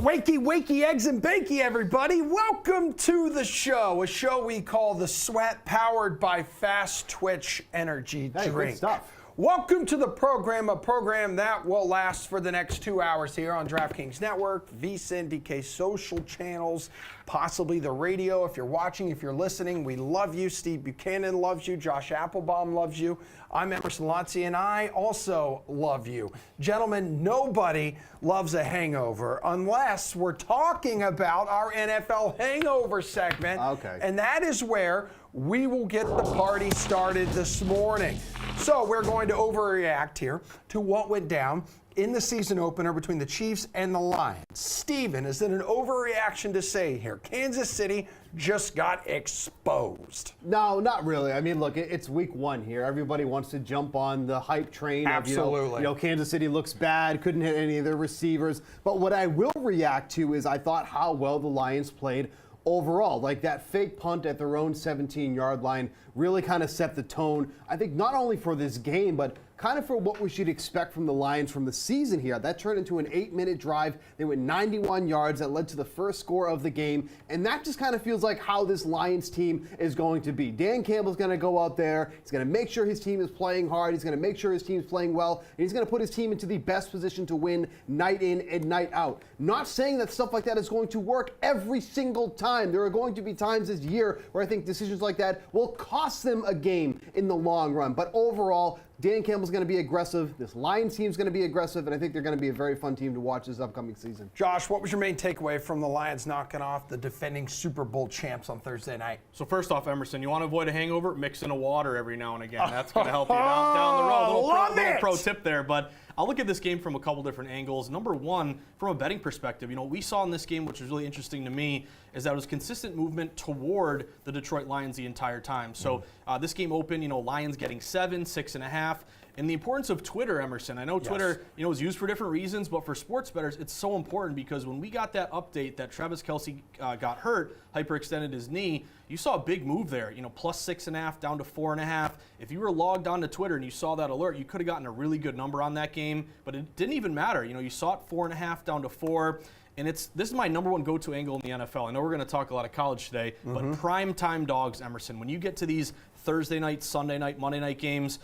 Wakey, wakey, eggs and bakey, everybody. Welcome to the show, a show we call The Sweat, powered by Fast Twitch Energy Drink. Good stuff. Welcome to the program, a program that will last for the next 2 hours here on DraftKings Network, VSiN, DK social channels, possibly the radio. If you're watching, if you're listening, we love you. Steve Buchanan loves you. Josh Applebaum loves you. I'm Emerson Lotzi, and I also love you. Gentlemen, nobody loves a hangover unless we're talking about our NFL hangover segment. Okay. And that is where we will get the party started this morning. So we're going to overreact here to what went down in the season opener between the Chiefs and the Lions. Steven, is it an overreaction to say here, Kansas City just got exposed? No, not really. I mean, look, it's week one here. Everybody wants to jump on the hype train. Absolutely. Of, Kansas City looks bad, couldn't hit any of their receivers. But what I will react to is I thought how well the Lions played overall. Like that fake punt at their own 17-yard line really kind of set the tone, I think, not only for this game, but kind of for what we should expect from the Lions from the season here. That turned into an 8-minute drive. They went 91 yards. That led to the first score of the game. And that just kind of feels like how this Lions team is going to be. Dan Campbell's going to go out there. He's going to make sure his team is playing hard. He's going to make sure his team's playing well. And he's going to put his team into the best position to win night in and night out. Not saying that stuff like that is going to work every single time. There are going to be times this year where I think decisions like that will cost them a game in the long run. But overall, Dan Campbell's going to be aggressive. This Lions team's going to be aggressive, and I think they're going to be a very fun team to watch this upcoming season. Josh, what was your main takeaway from the Lions knocking off the defending Super Bowl champs on Thursday night? So first off, Emerson, you want to avoid a hangover? Mix in a water every now and again. That's going to help you down the road. Little pro tip there, but I'll look at this game from a couple different angles. Number one, from a betting perspective, what we saw in this game, which was really interesting to me, is that it was consistent movement toward the Detroit Lions the entire time. So this game opened, Lions getting 7, 6.5. And the importance of Twitter, Emerson. I know Twitter, is used for different reasons, but for sports bettors, it's so important because when we got that update that Travis Kelce got hurt, hyperextended his knee, you saw a big move there. Plus 6.5 down to 4.5. If you were logged on to Twitter and you saw that alert, you could have gotten a really good number on that game, but it didn't even matter. You saw it 4.5 down to 4. And this is my number one go-to angle in the NFL. I know we're going to talk a lot of college today, but prime time dogs, Emerson. When you get to these Thursday night, Sunday night, Monday night games,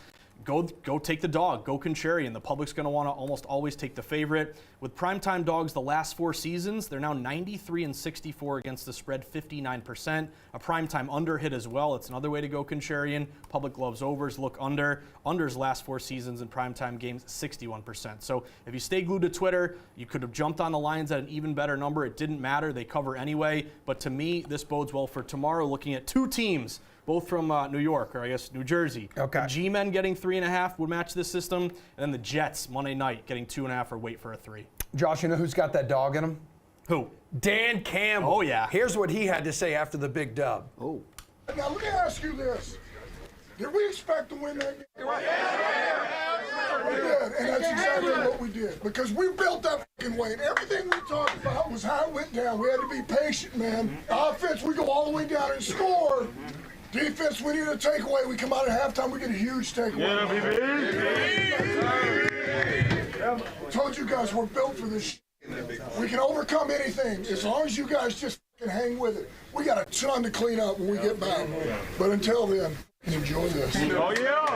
go take the dog, go contrarian. The public's going to want to almost always take the favorite. With primetime dogs, the last 4 seasons, they're now 93-64 against the spread, 59%. A primetime under hit as well. It's another way to go contrarian. Public loves overs, look under. Unders last 4 seasons in primetime games, 61%. So if you stay glued to Twitter, you could have jumped on the Lions at an even better number. It didn't matter. They cover anyway. But to me, this bodes well for tomorrow, looking at 2 teams, both from New York, or I guess New Jersey. Okay. The G-Men getting 3.5 would match this system, and then the Jets Monday night getting 2.5 or wait for a 3. Josh, you know who's got that dog in him? Who? Dan Campbell. Oh, yeah. Here's what he had to say after the big dub. Oh. Now, let me ask you this. Did we expect to win that game? We did, and that's exactly what we did. Because we built that fucking way, and everything we talked about was how it went down. We had to be patient, man. Offense, we go all the way down and score. Defense, we need a takeaway. We come out at halftime, we get a huge takeaway. Yeah, told you guys we're built for this. We can overcome anything as long as you guys just fucking hang with it. We got a ton to clean up when we get back. But until then, enjoy this. Oh, yeah.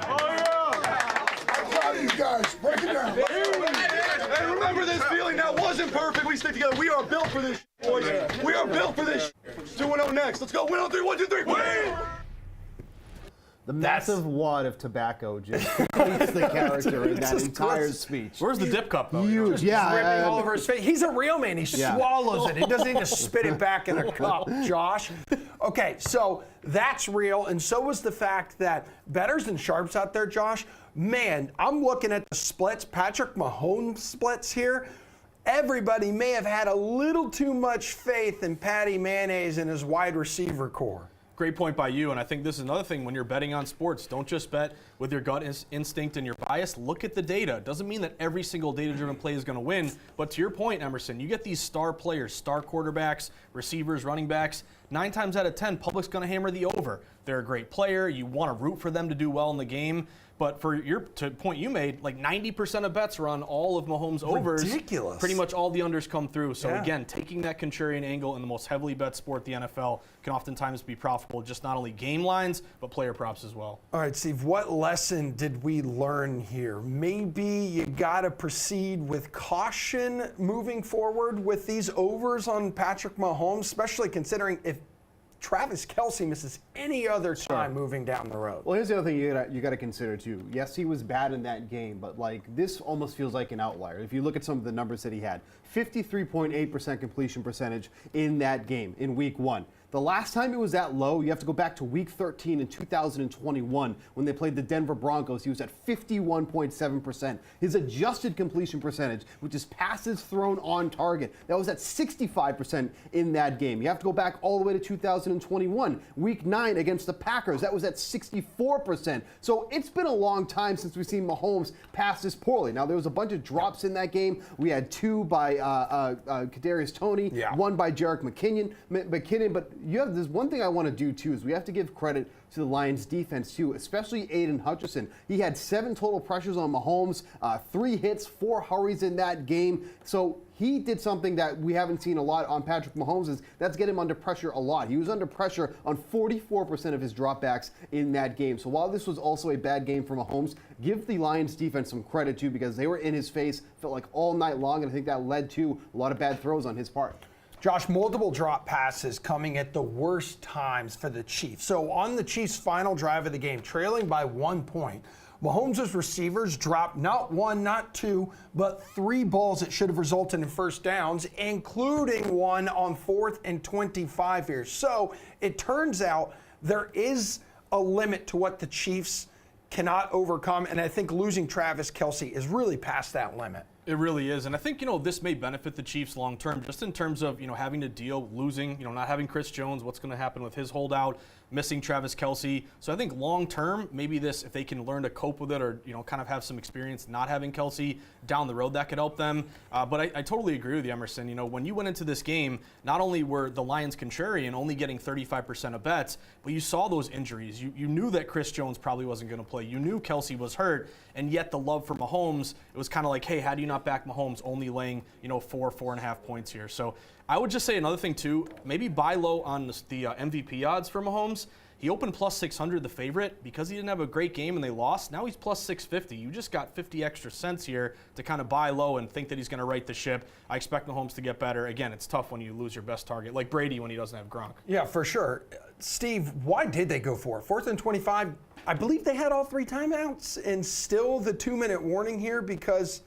Oh, yeah. I'm proud of you guys. Break it down. Hey, remember this feeling that wasn't perfect. We stick together. We are built for this, boys. We are built for this. 2-0 next. Let's go. Win on 3. 1, 2, 3. Win! The massive wad of tobacco just completes the character in that entire speech. Where's the dip cup, though? Huge. Yeah. Ripping all over his face. He's a real man. He swallows it. He doesn't need to spit it back in a cup, Josh. Okay, so that's real, and so was the fact that bettors and sharps out there, Josh, man, I'm looking at the splits, Patrick Mahomes splits here. Everybody may have had a little too much faith in Patty Mayonnaise and his wide receiver core. Great point by you, and I think this is another thing when you're betting on sports. Don't just bet with your gut instinct and your bias. Look at the data. It doesn't mean that every single data-driven play is going to win, but to your point, Emerson, you get these star players, star quarterbacks, receivers, running backs. 9 times out of 10, public's going to hammer the over. They're a great player. You want to root for them to do well in the game. But for to point you made, like 90% of bets are on all of Mahomes' overs. Ridiculous. Pretty much all the unders come through. So Yeah. again, taking that contrarian angle in the most heavily bet sport, the NFL, can oftentimes be profitable, just not only game lines, but player props as well. All right, Steve, what lesson did we learn here? Maybe you got to proceed with caution moving forward with these overs on Patrick Mahomes, especially considering if Travis Kelce misses any other time moving down the road. Well, here's the other thing you got to consider too. Yes, he was bad in that game, but like this almost feels like an outlier. If you look at some of the numbers that he had, 53.8% completion percentage in that game in Week 1. The last time it was that low, you have to go back to Week 13 in 2021 when they played the Denver Broncos. He was at 51.7%. His adjusted completion percentage, which is passes thrown on target, that was at 65% in that game. You have to go back all the way to 2021. Week 9 against the Packers, that was at 64%. So it's been a long time since we've seen Mahomes pass this poorly. Now, there was a bunch of drops in that game. We had 2 by Kadarius Toney, 1 by Jerick McKinnon, but there's one thing I want to do too is we have to give credit to the Lions defense too, especially Aiden Hutchinson. He had 7 total pressures on Mahomes, 3 hits, 4 hurries in that game. So he did something that we haven't seen a lot on Patrick Mahomes, is that's get him under pressure a lot. He was under pressure on 44% of his dropbacks in that game. So while this was also a bad game for Mahomes, give the Lions defense some credit too, because they were in his face, felt like all night long, and I think that led to a lot of bad throws on his part. Josh, multiple drop passes coming at the worst times for the Chiefs. So on the Chiefs' final drive of the game, trailing by 1 point, Mahomes' receivers dropped not 1, not 2, but 3 balls that should have resulted in first downs, including one on 4th and 25 here. So it turns out there is a limit to what the Chiefs cannot overcome, and I think losing Travis Kelce is really past that limit. It really is. And I think, this may benefit the Chiefs long term, just in terms of, having to deal, losing, not having Chris Jones, what's going to happen with his holdout, missing Travis Kelce. So I think long term, maybe this, if they can learn to cope with it or, kind of have some experience not having Kelce down the road, that could help them. But I totally agree with you, Emerson. When you went into this game, not only were the Lions contrarian, only getting 35% of bets, but you saw those injuries. You knew that Chris Jones probably wasn't going to play. You knew Kelce was hurt, and yet the love for Mahomes, it was kind of like, hey, how do you not back Mahomes only laying, 4.5 points here? So I would just say another thing too, maybe buy low on the MVP odds for Mahomes. He opened plus 600, the favorite, because he didn't have a great game and they lost. Now he's plus 650. You just got 50 extra cents here to kind of buy low and think that he's going to right the ship. I expect Mahomes to get better. Again, it's tough when you lose your best target, like Brady when he doesn't have Gronk. Yeah, for sure. Steve, why did they go for it? 4th and 25, I believe they had all 3 timeouts, and still the 2-minute warning here because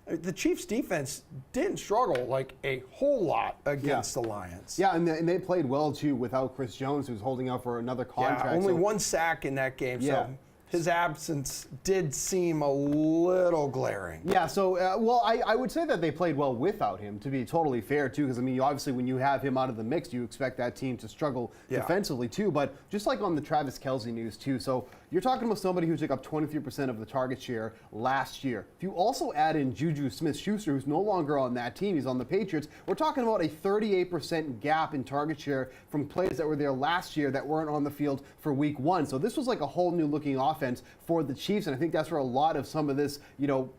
the Chiefs' defense didn't struggle like a whole lot against the Lions. Yeah, and they played well too without Chris Jones, who's holding out for another contract. Yeah, only 1 sack in that game, so his absence did seem a little glaring. Yeah, so, I would say that they played well without him, to be totally fair, too, because, obviously when you have him out of the mix, you expect that team to struggle defensively, too. But just like on the Travis Kelce news, too, so you're talking about somebody who took up 23% of the target share last year. If you also add in Juju Smith-Schuster, who's no longer on that team, he's on the Patriots, we're talking about a 38% gap in target share from players that were there last year that weren't on the field for Week 1. So this was like a whole new looking offense for the Chiefs, and I think that's where a lot of some of this,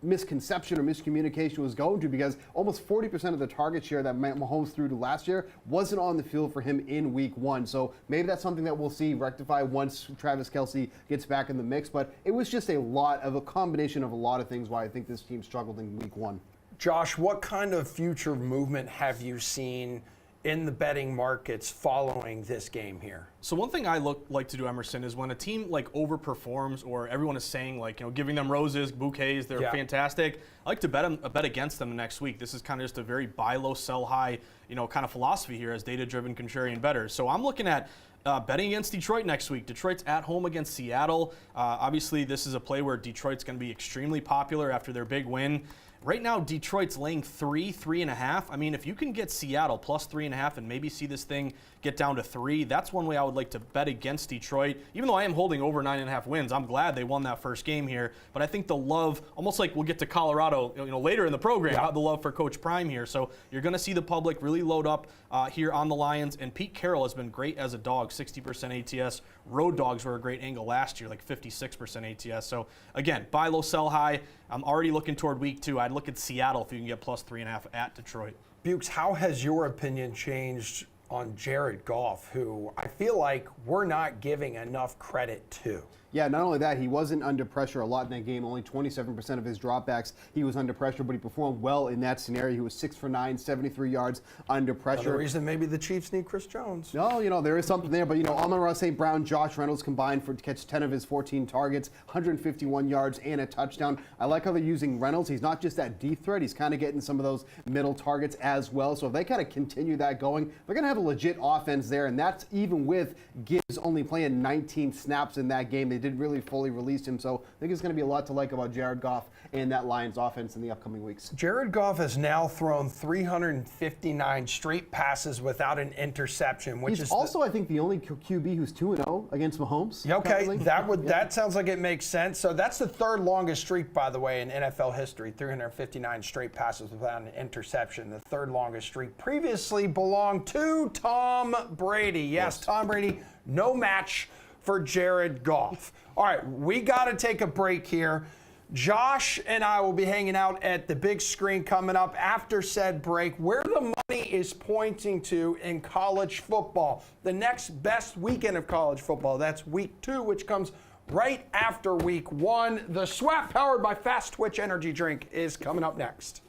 misconception or miscommunication was going to, because almost 40% of the target share that Mahomes threw to last year wasn't on the field for him in Week 1. So maybe that's something that we'll see rectify once Travis Kelce gets back in the mix, but it was just a combination of a lot of things why I think this team struggled in Week 1. Josh, what kind of future movement have you seen in the betting markets following this game here? So one thing I like to do, Emerson, is when a team overperforms, or everyone is saying giving them roses, bouquets, they're fantastic. I like to bet against them next week. This is kind of just a very buy low, sell high, kind of philosophy here as data-driven contrarian bettors. So I'm looking at betting against Detroit next week. Detroit's at home against Seattle. Obviously, this is a play where Detroit's going to be extremely popular after their big win. Right now, Detroit's laying 3.5. I mean, if you can get Seattle plus 3.5 and maybe see this thing get down to 3, that's one way I would like to bet against Detroit. Even though I am holding over 9.5 wins, I'm glad they won that first game here. But I think the love, almost like we'll get to Colorado, later in the program, the love for Coach Prime here. So you're going to see the public really load up here on the Lions. And Pete Carroll has been great as a dog, 60% ATS. Road dogs were a great angle last year, like 56% ATS. So again, buy low, sell high. I'm already looking toward week 2. I'd look at Seattle if you can get plus 3.5 at Detroit. Bukes, how has your opinion changed on Jared Goff, who I feel like we're not giving enough credit to? Yeah, not only that, he wasn't under pressure a lot in that game. Only 27% of his dropbacks, he was under pressure, but he performed well in that scenario. He was 6 for 9, 73 yards under pressure. Another reason maybe the Chiefs need Chris Jones. No, there is something there, but Amon-Ra St. Brown, Josh Reynolds combined to catch 10 of his 14 targets, 151 yards and a touchdown. I like how they're using Reynolds. He's not just that deep threat. He's kind of getting some of those middle targets as well. So if they kind of continue that going, they're going to have a legit offense there, and that's even with Gibbs only playing 19 snaps in that game. They did really fully release him, so I think it's going to be a lot to like about Jared Goff and that Lions offense in the upcoming weeks. Jared Goff has now thrown 359 straight passes without an interception, which He's is also, I think, the only QB who's 2-0 against Mahomes. Okay, currently. that sounds like it makes sense. So that's the third longest streak, by the way, in NFL history, 359 straight passes without an interception. The third longest streak previously belonged to Tom Brady. Yes, Tom Brady, no match for Jared Goff. All right, we got to take a break here. Josh and I will be hanging out at the big screen coming up after said break, where the money is pointing to in college football. The next best weekend of college football, that's week 2, which comes right after week 1. The SWAP powered by Fast Twitch Energy Drink is coming up next.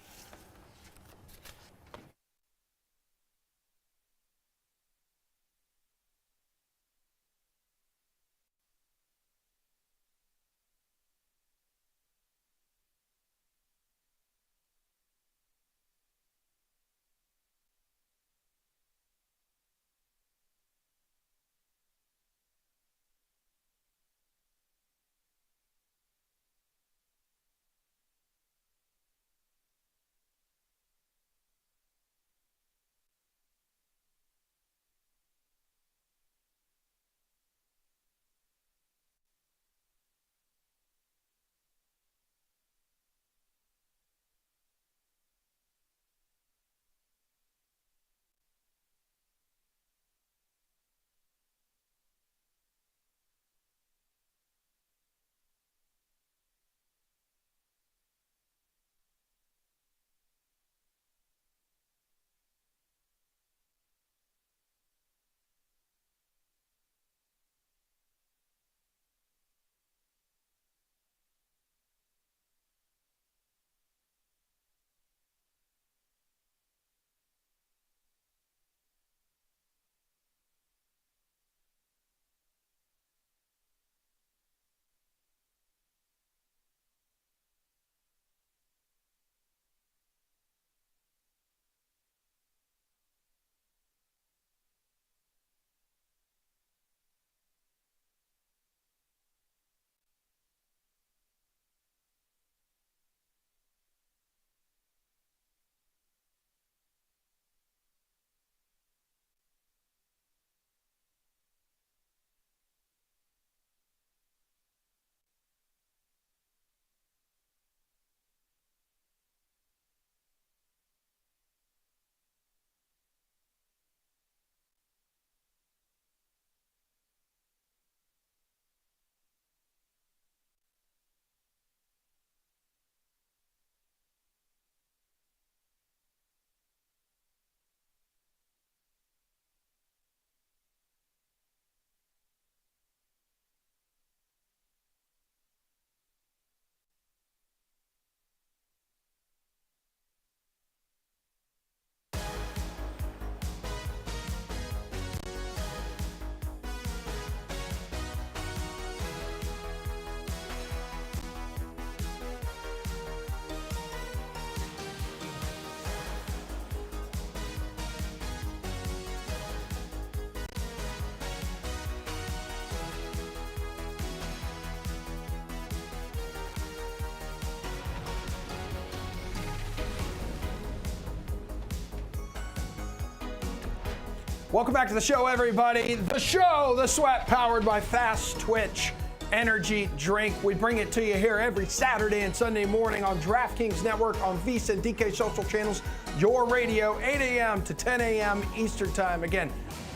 Welcome back to the show, everybody. The show, The Sweat, powered by Fast Twitch Energy Drink. We bring it to you here every Saturday and Sunday morning on DraftKings Network, on VSiN, DK social channels, your radio, 8 a.m. to 10 a.m. Eastern Time. Again,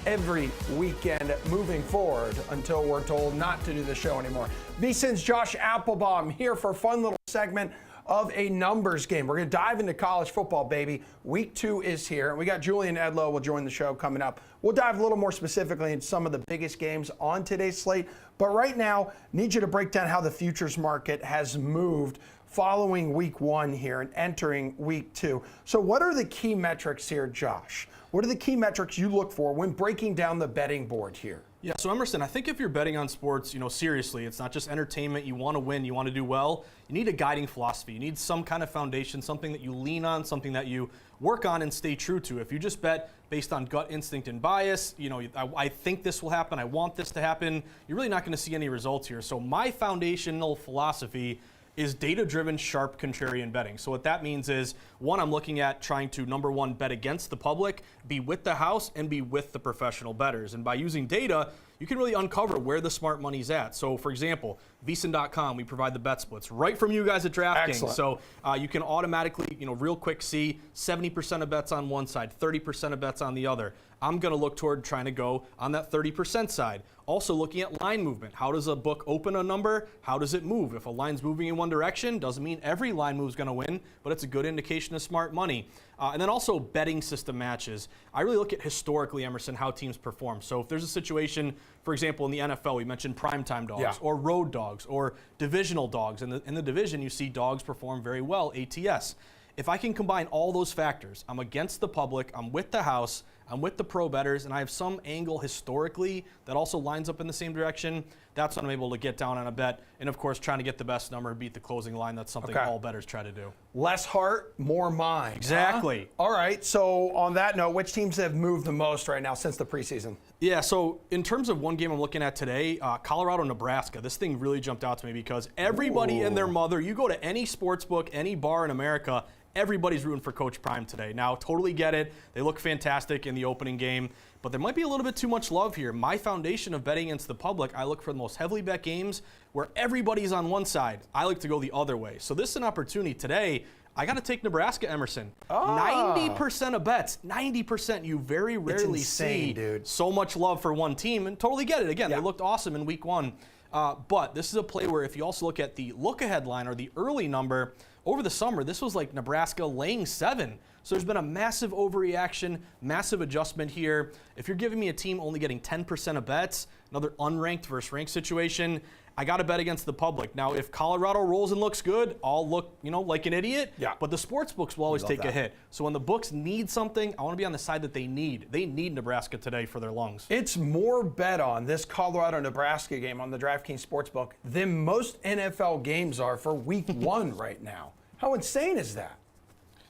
every weekend moving forward until we're told not to do the show anymore. VSiN's Josh Applebaum here for a fun little segment of a numbers game. We're going to dive into college football, baby. Week 2 is here. We got Julian Edlow will join the show coming up. We'll dive a little more specifically into some of the biggest games on today's slate. But right now, need you to break down how the futures market has moved following week 1 here and entering week 2. So what are the key metrics here, Josh? What are the key metrics you look for when breaking down the betting board here? Yeah, so Emerson, I think if you're betting on sports, seriously, it's not just entertainment. You want to win, you want to do well. You need a guiding philosophy. You need some kind of foundation, something that you lean on, something that you work on and stay true to. If you just bet based on gut instinct and bias, I think this will happen, I want this to happen, you're really not going to see any results here. So my foundational philosophy is data-driven, sharp, contrarian betting. So what that means is, one, I'm looking at trying to, number one, bet against the public, be with the house, and be with the professional bettors. And by using data, you can really uncover where the smart money's at. So, for example, VSiN.com, we provide the bet splits right from you guys at DraftKings. Excellent. So you can automatically, real quick see 70% of bets on one side, 30% of bets on the other. I'm going to look toward trying to go on that 30% side. Also looking at line movement. How does a book open a number? How does it move? If a line's moving in one direction, doesn't mean every line move is going to win, but it's a good indication of smart money. And then also betting system matches. I really look at historically, Emerson, how teams perform. So if there's a situation, for example, in the NFL, we mentioned primetime dogs or road dogs or divisional dogs. In the division, you see dogs perform very well, ATS. If I can combine all those factors, I'm against the public, I'm with the house, I'm with the pro bettors, and I have some angle historically that also lines up in the same direction, that's when I'm able to get down on a bet. And of course, trying to get the best number and beat the closing line, that's something all bettors try to do. Less heart, more mind. Exactly. Huh? All right, so on that note, which teams have moved the most right now since the preseason? Yeah, so in terms of one game I'm looking at today, Colorado, Nebraska, this thing really jumped out to me because everybody and their mother, you go to any sports book, any bar in America, everybody's rooting for Coach Prime today. Now, totally get it. They look fantastic in the opening game, but there might be a little bit too much love here. My foundation of betting against the public, I look for the most heavily bet games where everybody's on one side. I like to go the other way. So this is an opportunity today. I got to take Nebraska, Emerson. 90% of bets, 90%. You very rarely see so much love for one team, and totally get it. Again, they looked awesome in week 1. But this is a play where if you also look at the look-ahead line or the early number, over the summer, this was like Nebraska laying 7. So there's been a massive overreaction, massive adjustment here. If you're giving me a team only getting 10% of bets, another unranked versus ranked situation, I got to bet against the public. Now, if Colorado rolls and looks good, I'll look, like an idiot. Yeah. But the sports books will always take a hit. So when the books need something, I want to be on the side that they need. They need Nebraska today for their lungs. It's more bet on this Colorado-Nebraska game on the DraftKings Sportsbook than most NFL games are for week 1 right now. How insane is that?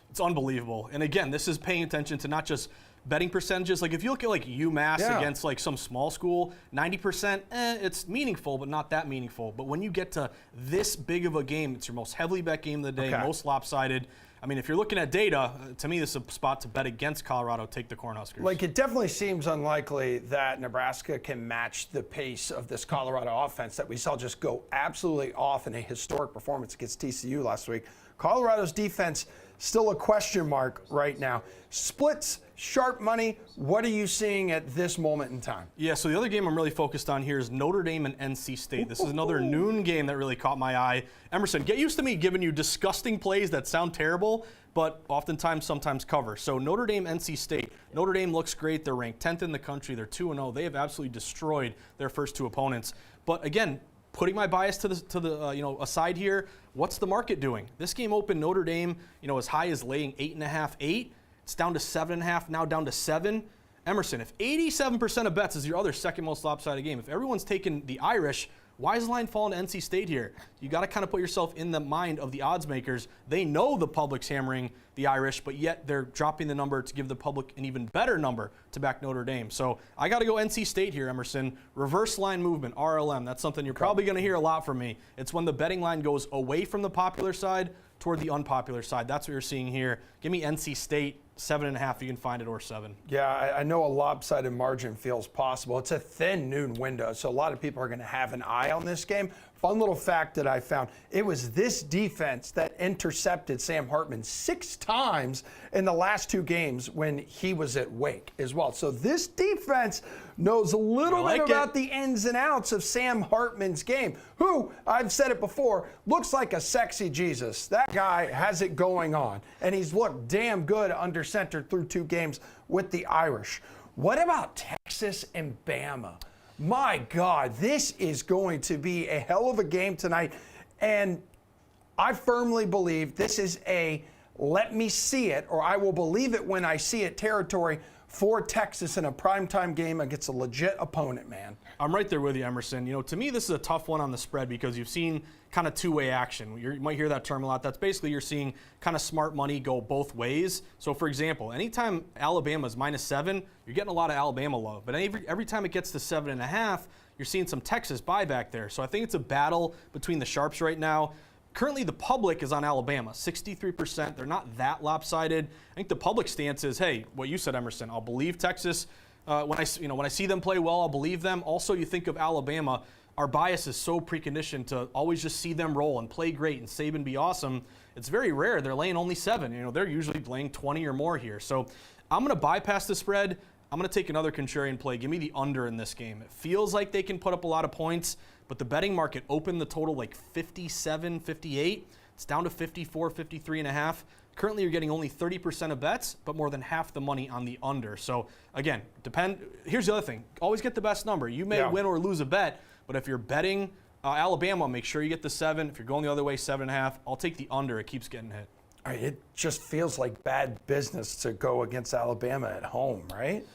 It's unbelievable. And again, this is paying attention to not just betting percentages. Like if you look at like UMass against like some small school, 90%, it's meaningful, but not that meaningful. But when you get to this big of a game, it's your most heavily bet game of the day, most lopsided. I mean, if you're looking at data, to me, this is a spot to bet against Colorado, take the Cornhuskers. Like, it definitely seems unlikely that Nebraska can match the pace of this Colorado offense that we saw just go absolutely off in a historic performance against TCU last week. Colorado's defense, still a question mark right now. Splits, sharp money, what are you seeing at this moment in time? Yeah, so the other game I'm really focused on here is Notre Dame and NC State. This is another noon game that really caught my eye. Emerson, get used to me giving you disgusting plays that sound terrible, but oftentimes sometimes cover. So Notre Dame, NC State. Notre Dame looks great. They're ranked 10th in the country. They're 2-0. They have absolutely destroyed their first 2 opponents. But again, putting my bias to the aside here, what's the market doing? This game opened Notre Dame, as high as laying 8.5, 8. It's down to 7.5, now down to 7. Emerson, if 87% of bets is your other second most lopsided game, if everyone's taking the Irish, why is the line falling to NC State here? You got to kind of put yourself in the mind of the odds makers. They know the public's hammering the Irish, but yet they're dropping the number to give the public an even better number to back Notre Dame. So I got to go NC State here, Emerson. Reverse line movement, RLM. That's something you're probably going to hear a lot from me. It's when the betting line goes away from the popular side toward the unpopular side. That's what you're seeing here. Give me NC State 7.5 you can find it, or 7. Yeah, I know a lopsided margin feels possible. It's a thin noon window, so a lot of people are going to have an eye on this game. Fun little fact that I found, it was this defense that intercepted Sam Hartman 6 times in the last 2 games when he was at Wake as well. So this defense knows a little bit about the ins and outs of Sam Hartman's game, who, I've said it before, looks like a sexy Jesus. That guy has it going on, and he's looked damn good under center through 2 games with the Irish. What about Texas and Bama? My God, this is going to be a hell of a game tonight, and I firmly believe this is a let me see it, or I will believe it when I see it territory for Texas in a primetime game against a legit opponent, man. I'm right there with you, Emerson. You know, to me, this is a tough one on the spread because you've seen kind of two-way action. You might hear that term a lot. That's basically you're seeing kind of smart money go both ways. So, for example, anytime Alabama's -7, you're getting a lot of Alabama love. But every time it gets to 7.5, you're seeing some Texas buyback there. So I think it's a battle between the sharps right now. Currently, the public is on Alabama, 63%. They're not that lopsided. I think the public stance is, hey, what you said, Emerson, I'll believe Texas. When I see them play well, I'll believe them. Also, you think of Alabama, our bias is so preconditioned to always just see them roll and play great and Saban be awesome. It's very rare. They're laying only 7. You know, they're usually laying 20 or more here. So I'm going to bypass the spread. I'm going to take another contrarian play. Give me the under in this game. It feels like they can put up a lot of points, but the betting market opened the total like 57, 58. It's down to 54, 53.5. Currently, you're getting only 30% of bets, but more than half the money on the under. So, again, here's the other thing. Always get the best number. You may win or lose a bet, but if you're betting Alabama, make sure you get the 7. If you're going the other way, 7.5. I'll take the under. It keeps getting hit. All right, it just feels like bad business to go against Alabama at home, right?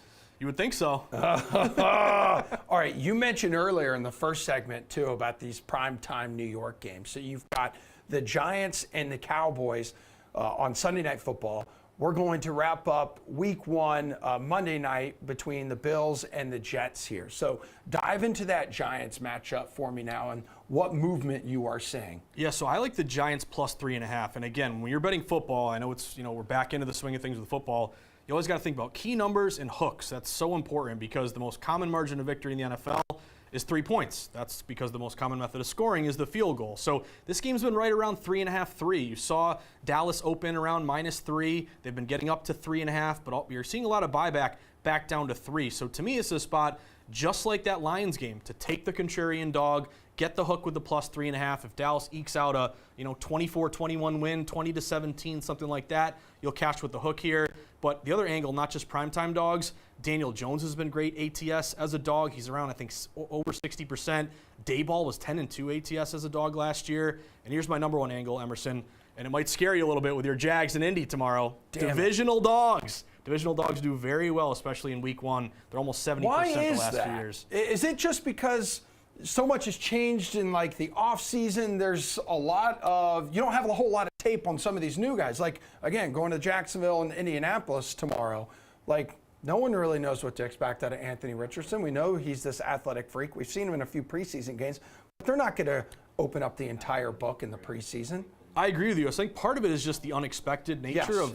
You would think so. All right, you mentioned earlier in the first segment, too, about these primetime New York games. So you've got the Giants and the Cowboys on Sunday Night Football. We're going to wrap up week 1 Monday night between the Bills and the Jets here. So dive into that Giants matchup for me now and what movement you are seeing. Yeah, so I like the Giants plus 3.5. And again, when you're betting football, I know it's, we're back into the swing of things with football. You always got to think about key numbers and hooks. That's so important because the most common margin of victory in the NFL is 3 points. That's because the most common method of scoring is the field goal. So this game's been right around 3.5, 3. You saw Dallas open around -3. They've been getting up to 3.5, but you're seeing a lot of buyback back down to 3. So to me, it's a spot just like that Lions game to take the contrarian dog, get the hook with the plus 3.5. If Dallas ekes out a 24-21 win, 20-17, something like that, you'll cash with the hook here. But the other angle, not just primetime dogs, Daniel Jones has been great ATS as a dog. He's around, I think, over 60%. Dayball was 10-2 ATS as a dog last year. And here's my number 1 angle, Emerson, and it might scare you a little bit with your Jags and Indy tomorrow. Divisional dogs. Divisional dogs do very well, especially in week 1. They're almost 70% the last few years. Is it just because so much has changed in like the offseason? There's a lot of, you don't have a whole lot of tape on some of these new guys. Like, again, going to Jacksonville and Indianapolis tomorrow, like, no one really knows what to expect out of Anthony Richardson. We know he's this athletic freak. We've seen him in a few preseason games, but they're not going to open up the entire book in the preseason. I agree with you. I think part of it is just the unexpected nature of,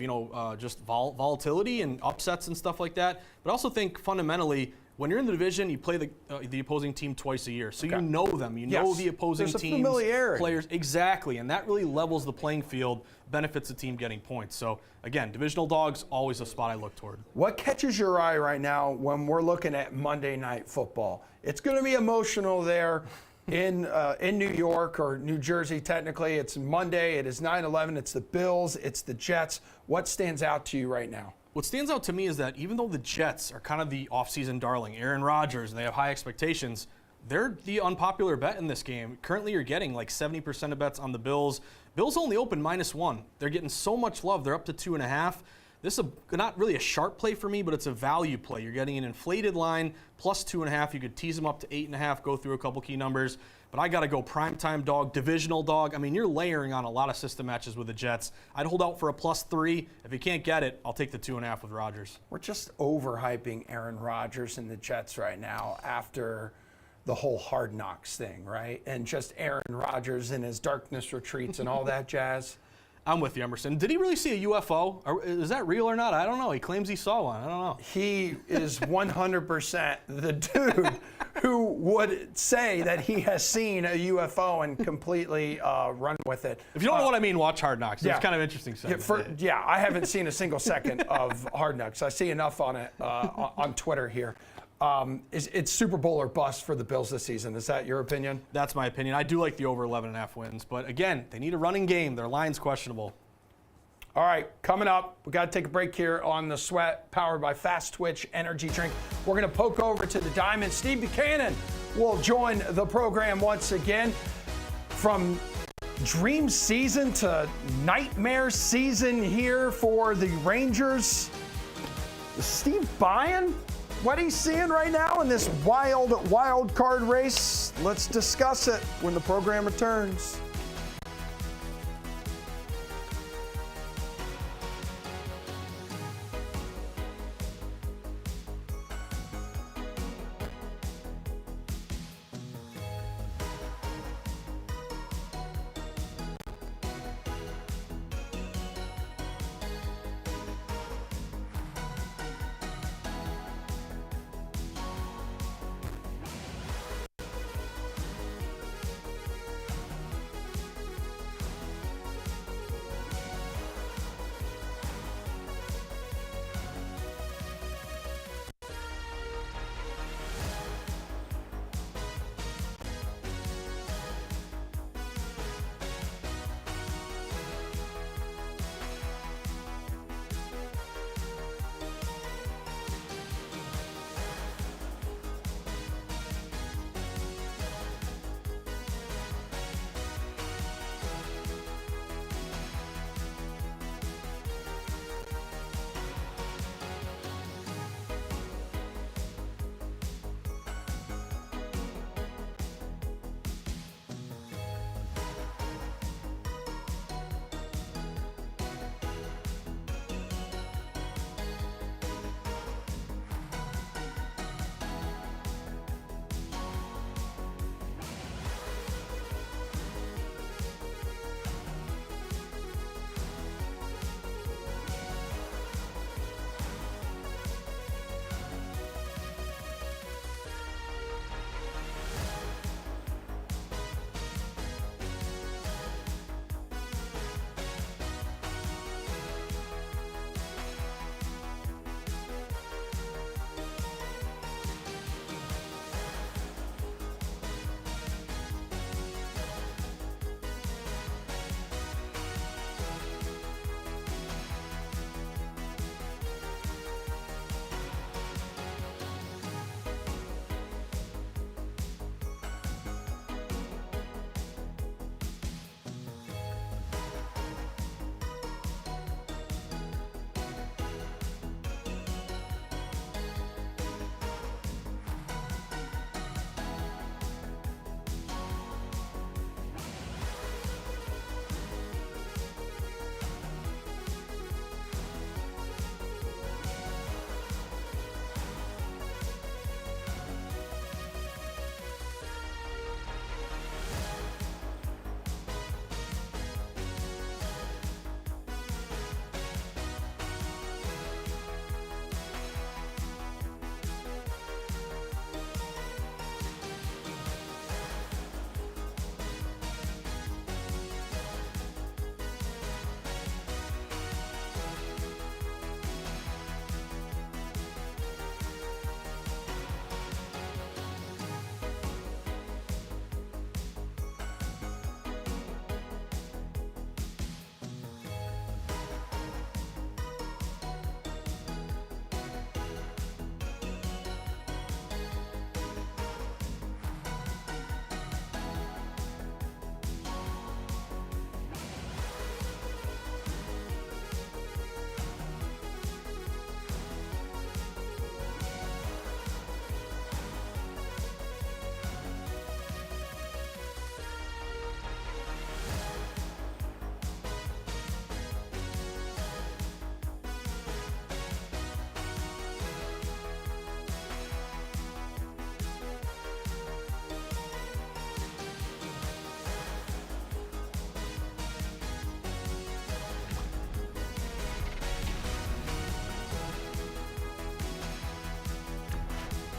just volatility and upsets and stuff like that. But I also think fundamentally, when you're in the division, you play the opposing team twice a year. So you know them. You know the opposing team's players. Exactly. And that really levels the playing field, benefits the team getting points. So, again, divisional dogs, always a spot I look toward. What catches your eye right now when we're looking at Monday Night Football? It's going to be emotional there in New York or New Jersey, technically. It's Monday. It is 9/11. It's the Bills. It's the Jets. What stands out to you right now? What stands out to me is that even though the Jets are kind of the offseason darling, Aaron Rodgers, and they have high expectations, they're the unpopular bet in this game. Currently, you're getting like 70% of bets on the Bills. Bills only open -1. They're getting so much love. They're up to 2.5. This is not really a sharp play for me, but it's a value play. You're getting an inflated line, plus 2.5. You could tease them up to 8.5, go through a couple key numbers. But I got to go primetime dog, divisional dog. I mean, you're layering on a lot of system matches with the Jets. I'd hold out for a +3. If you can't get it, I'll take the 2.5 with Rodgers. We're just overhyping Aaron Rodgers and the Jets right now after the whole Hard Knocks thing, right? And just Aaron Rodgers and his darkness retreats and all that jazz. I'm with you, Emerson. Did he really see a UFO? Is that real or not? I don't know. He claims he saw one. I don't know. He is 100% the dude who would say that he has seen a UFO and completely run with it. If you don't know what I mean, watch Hard Knocks. yeah. It's kind of interesting stuff. Yeah, I haven't seen a single second of Hard Knocks. I see enough on it on Twitter here. It's Super Bowl or bust for the Bills this season. Is that your opinion? That's my opinion. I do like the over 11.5 wins. But again, they need a running game. Their line's questionable. All right, coming up, we got to take a break here on The Sweat, powered by Fast Twitch Energy Drink. We're going to poke over to the Diamond. Steve Buchanan will join the program once again. From dream season to nightmare season here for the Rangers. Is Steve buying what he's seeing right now in this wild card race? Let's discuss it when the program returns.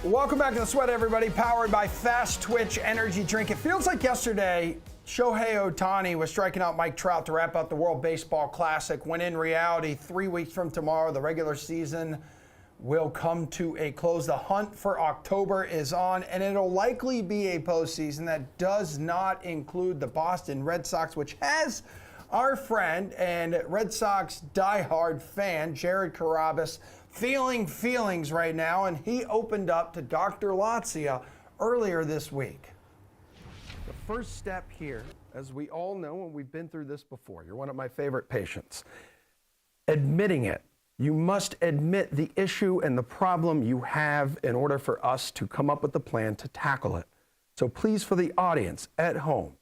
Welcome back to The Sweat, everybody. Powered by Fast Twitch Energy Drink. It feels like yesterday Shohei Ohtani was striking out Mike Trout to wrap up the World Baseball Classic, when in reality, 3 weeks from tomorrow, the regular season will come to a close. The hunt for October is on, and it'll likely be a postseason that does not include the Boston Red Sox, which has our friend and Red Sox diehard fan, Jared Carrabis, feeling feelings right now, and he opened up to Dr. Lazia earlier this week. The first step here, as we all know, and we've been through this before, you're one of my favorite patients, admitting it. You must admit the issue and the problem you have in order for us to come up with a plan to tackle it. So please, for the audience at home,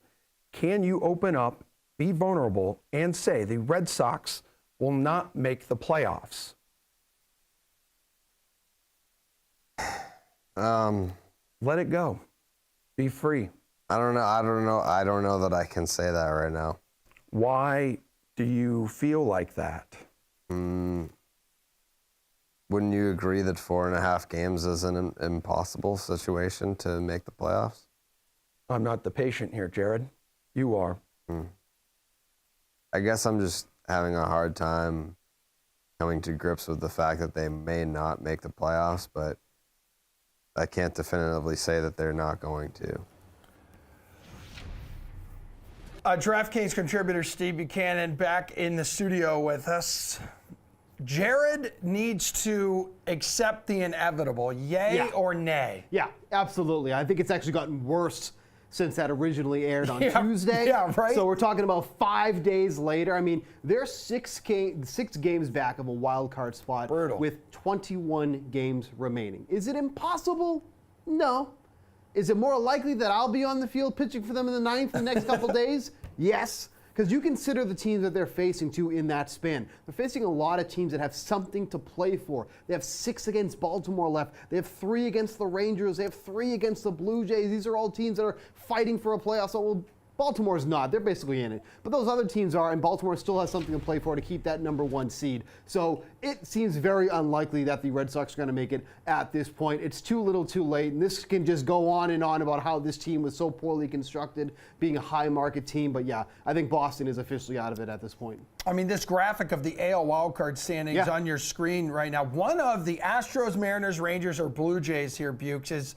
can you open up, be vulnerable, and say the Red Sox will not make the playoffs? Let it go. Be free. I don't know that I can say that right now. Why do you feel like that? Wouldn't you agree that 4.5 games is an impossible situation to make the playoffs? I'm not the patient here, Jared. You are. I guess I'm just having a hard time coming to grips with the fact that they may not make the playoffs, but I can't definitively say that they're not going to. DraftKings contributor Steve Buchanan back in the studio with us. Jared needs to accept the inevitable, yay or nay? Yeah, absolutely. I think it's actually gotten worse since that originally aired on Tuesday. Yeah, right. So we're talking about 5 days later. I mean, they're six games back of a wild card spot. Brutal. With 21 games remaining. Is it impossible? No. Is it more likely that I'll be on the field pitching for them in the ninth in the next couple days? Yes. Because you consider the teams that they're facing too in that span. They're facing a lot of teams that have something to play for. They have 6 against Baltimore left. They have 3 against the Rangers. They have 3 against the Blue Jays. These are all teams that are fighting for a playoff. So, well, Baltimore's not. They're basically in it. But those other teams are, and Baltimore still has something to play for to keep that #1 seed. So it seems very unlikely that the Red Sox are going to make it at this point. It's too little too late, and this can just go on and on about how this team was so poorly constructed, being a high-market team. But yeah, I think Boston is officially out of it at this point. I mean, this graphic of the AL wildcard standings on your screen right now, one of the Astros, Mariners, Rangers, or Blue Jays here, Bukes, is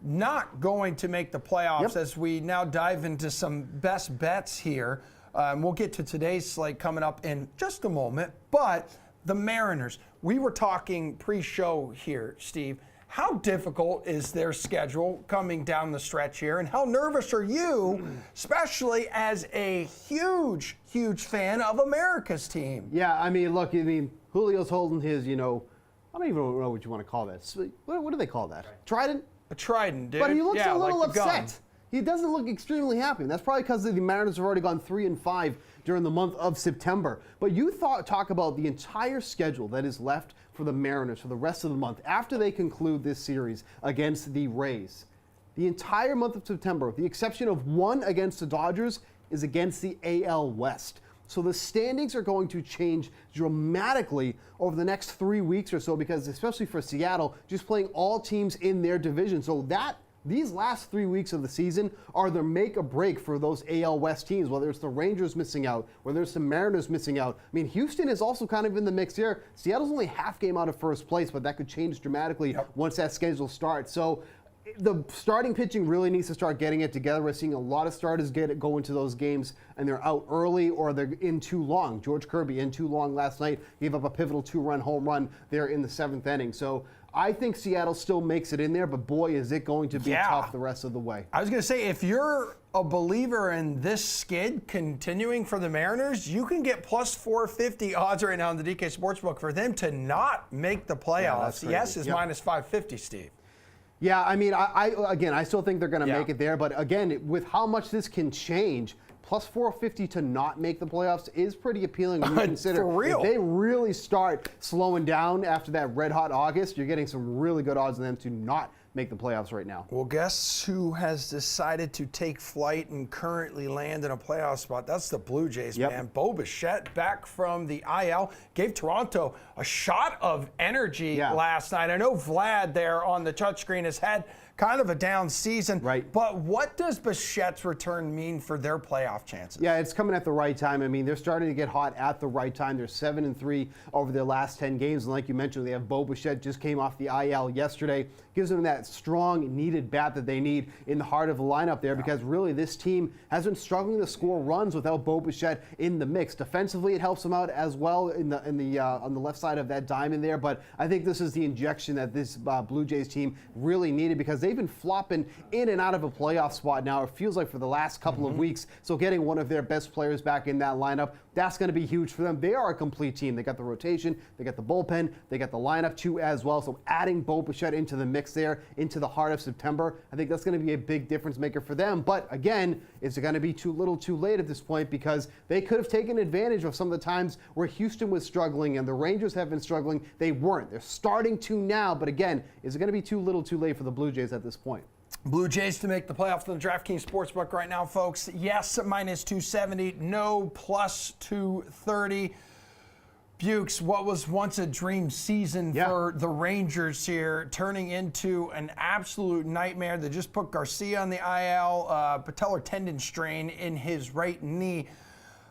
not going to make the playoffs as we now dive into some best bets here. We'll get to today's slate coming up in just a moment. But the Mariners, we were talking pre-show here, Steve. How difficult is their schedule coming down the stretch here? And how nervous are you, especially as a huge, huge fan of America's team? Yeah, I mean, look, Julio's holding his, I don't even know what you want to call that. What do they call that? Trident? A trident, dude. But he looks a little like upset. He doesn't look extremely happy. That's probably because the Mariners have already gone 3-5 during the month of September. But you talk about the entire schedule that is left for the Mariners for the rest of the month after they conclude this series against the Rays. The entire month of September, with the exception of one against the Dodgers, is against the AL West. So the standings are going to change dramatically over the next 3 weeks or so, because especially for Seattle, just playing all teams in their division. So these last 3 weeks of the season are the make or break for those AL West teams, whether it's the Rangers missing out, whether it's the Mariners missing out. I mean, Houston is also kind of in the mix here. Seattle's only half game out of first place, but that could change dramatically once that schedule starts. So the starting pitching really needs to start getting it together. We're seeing a lot of starters go into those games and they're out early or they're in too long. George Kirby in too long last night, gave up a pivotal 2-run home run there in the 7th inning. So I think Seattle still makes it in there, but boy, is it going to be tough the rest of the way. I was going to say, if you're a believer in this skid continuing for the Mariners, you can get plus 450 odds right now on the DK Sportsbook for them to not make the playoffs. Yes is minus 550, Steve. Yeah, I mean, I still think they're going to make it there. But again, with how much this can change, plus 450 to not make the playoffs is pretty appealing when you consider if they really start slowing down after that red-hot August, you're getting some really good odds on them to not make the playoffs right now. Well, guess who has decided to take flight and currently land in a playoff spot? That's the Blue Jays, man. Bo Bichette back from the IL gave Toronto a shot of energy last night. I know Vlad there on the touchscreen has had kind of a down season. Right. But what does Bichette's return mean for their playoff chances? Yeah, it's coming at the right time. I mean, they're starting to get hot at the right time. They're 7-3 over their last 10 games. And like you mentioned, they have Bo Bichette just came off the IL yesterday. Gives them that strong, needed bat that they need in the heart of the lineup there because really this team has been struggling to score runs without Bo Bichette in the mix. Defensively, it helps them out as well on the left side of that diamond there. But I think this is the injection that this Blue Jays team really needed because they've been flopping in and out of a playoff spot now. It feels like for the last couple of weeks. So getting one of their best players back in that lineup, that's going to be huge for them. They are a complete team. They got the rotation, they got the bullpen, they got the lineup too as well. So adding Bo Bichette into the mix there, into the heart of September, I think that's going to be a big difference maker for them. But again, is it going to be too little too late at this point because they could have taken advantage of some of the times where Houston was struggling and the Rangers have been struggling. They weren't. They're starting to now. But again, is it going to be too little too late for the Blue Jays at this point? Blue Jays to make the playoffs on the DraftKings Sportsbook right now, folks. Yes, minus 270. No, plus 230. Bukes, what was once a dream season for the Rangers here, turning into an absolute nightmare. They just put Garcia on the IL, patellar tendon strain in his right knee.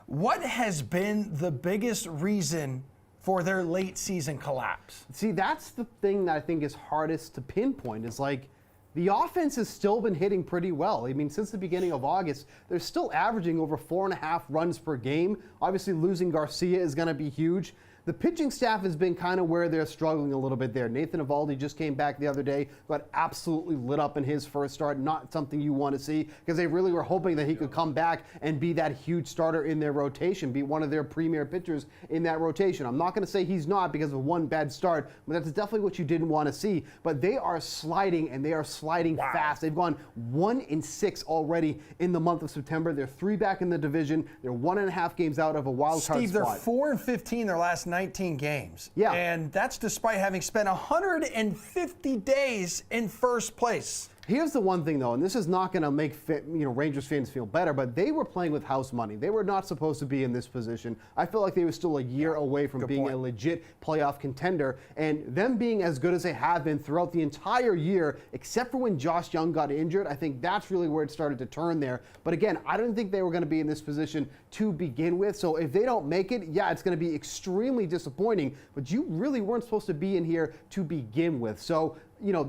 What has been the biggest reason for their late season collapse? See, that's the thing that I think is hardest to pinpoint is like, the offense has still been hitting pretty well. I mean, since the beginning of August, they're still averaging over 4.5 runs per game. Obviously, losing Garcia is going to be huge. The pitching staff has been kind of where they're struggling a little bit there. Nathan Eovaldi just came back the other day, got absolutely lit up in his first start. Not something you want to see because they really were hoping that he could come back and be that huge starter in their rotation, be one of their premier pitchers in that rotation. I'm not going to say he's not because of one bad start, but that's definitely what you didn't want to see. But they are sliding, and they are sliding fast. They've gone 1-6 already in the month of September. They're 3 back in the division. They're 1.5 games out of a wild card Steve, spot. they're 4-15 their last 19 games. Yeah. And that's despite having spent 150 days in first place. Here's the one thing, though, and this is not going to make Rangers fans feel better, but they were playing with house money. They were not supposed to be in this position. I feel like they were still a year away from being a legit playoff contender, and them being as good as they have been throughout the entire year, except for when Josh Young got injured, I think that's really where it started to turn there. But again, I didn't think they were going to be in this position to begin with, so if they don't make it, yeah, it's going to be extremely disappointing, but you really weren't supposed to be in here to begin with. So,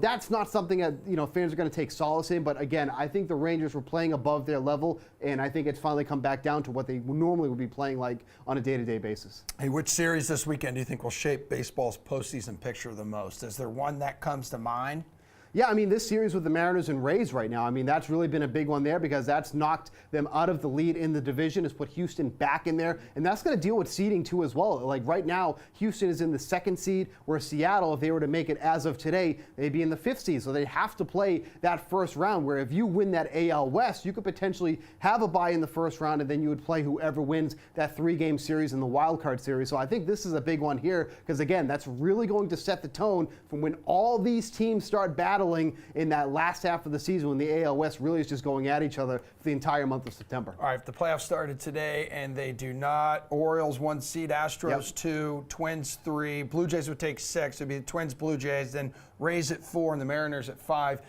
that's not something that, fans are going to take solace in. But again, I think the Rangers were playing above their level, and I think it's finally come back down to what they normally would be playing like on a day-to-day basis. Hey, which series this weekend do you think will shape baseball's postseason picture the most? Is there one that comes to mind? Yeah, I mean, this series with the Mariners and Rays right now, I mean, that's really been a big one there because that's knocked them out of the lead in the division. It's put Houston back in there, and that's going to deal with seeding too as well. Like right now, Houston is in the 2nd seed, where Seattle, if they were to make it as of today, they'd be in the 5th seed. So they have to play that first round, where if you win that AL West, you could potentially have a bye in the first round, and then you would play whoever wins that 3-game series in the wild card series. So I think this is a big one here because, again, that's really going to set the tone from when all these teams start battling in that last half of the season when the AL West really is just going at each other for the entire month of September. All right, if the playoffs started today and they do not, Orioles 1 seed, Astros 2, Twins 3, Blue Jays would take 6. It would be the Twins, Blue Jays, then Rays at 4 and the Mariners at 5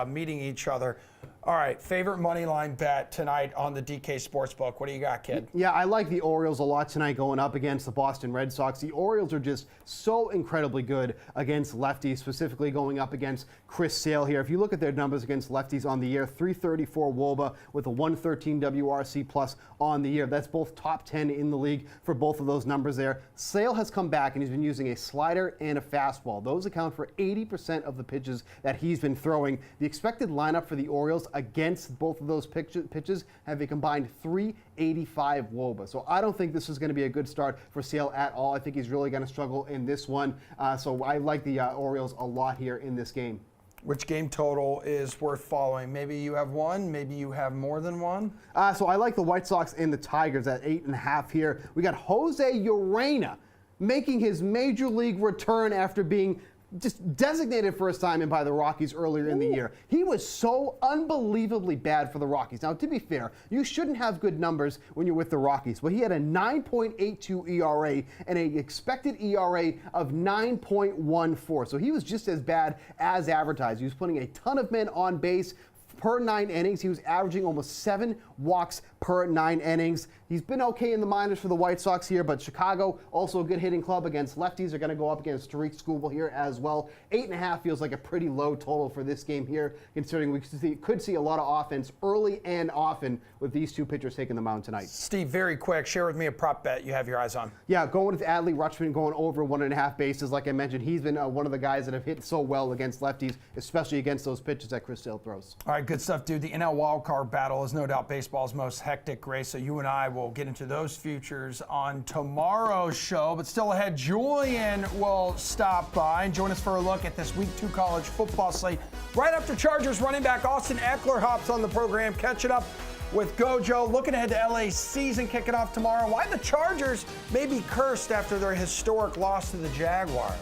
meeting each other. All right, favorite money line bet tonight on the DK Sportsbook. What do you got, kid? Yeah, I like the Orioles a lot tonight going up against the Boston Red Sox. The Orioles are just so incredibly good against lefties, specifically going up against Chris Sale here. If you look at their numbers against lefties on the year, 334 WOBA with a 113 WRC plus on the year. That's both top 10 in the league for both of those numbers there. Sale has come back and he's been using a slider and a fastball. Those account for 80% of the pitches that he's been throwing. The expected lineup for the Orioles against both of those pitches have a combined 385 WOBA. So I don't think this is going to be a good start for Sale at all. I think he's really going to struggle in this one. So I like the Orioles a lot here in this game. Which game total is worth following? Maybe you have one, maybe you have more than one? So I like the White Sox and the Tigers at 8.5 here. We got Jose Urena making his major league return after being just designated first time by the Rockies earlier in the year. He was so unbelievably bad for the Rockies. Now, to be fair, you shouldn't have good numbers when you're with the Rockies, but he had a 9.82 ERA and an expected ERA of 9.14. So he was just as bad as advertised. He was putting a ton of men on base. Per 9 innings, he was averaging almost 7 walks per 9 innings. He's been okay in the minors for the White Sox here, but Chicago, also a good hitting club against lefties. They're going to go up against Tariq Skubal here as well. 8.5 feels like a pretty low total for this game here, considering we could see a lot of offense early and often with these two pitchers taking the mound tonight. Steve, very quick, share with me a prop bet you have your eyes on. Yeah, going with Adley Rutschman, going over 1.5 bases. Like I mentioned, he's been one of the guys that have hit so well against lefties, especially against those pitches that Chris Sale throws. All right, good stuff, dude. The NL wildcard battle is no doubt baseball's most hectic race, so you and I will get into those futures on tomorrow's show. But still ahead, Julian will stop by and join us for a look at this Week 2 college football slate. Right after Chargers running back Austin Eckler hops on the program, catching up with Gojo, looking ahead to LA's season kicking off tomorrow. Why the Chargers may be cursed after their historic loss to the Jaguars.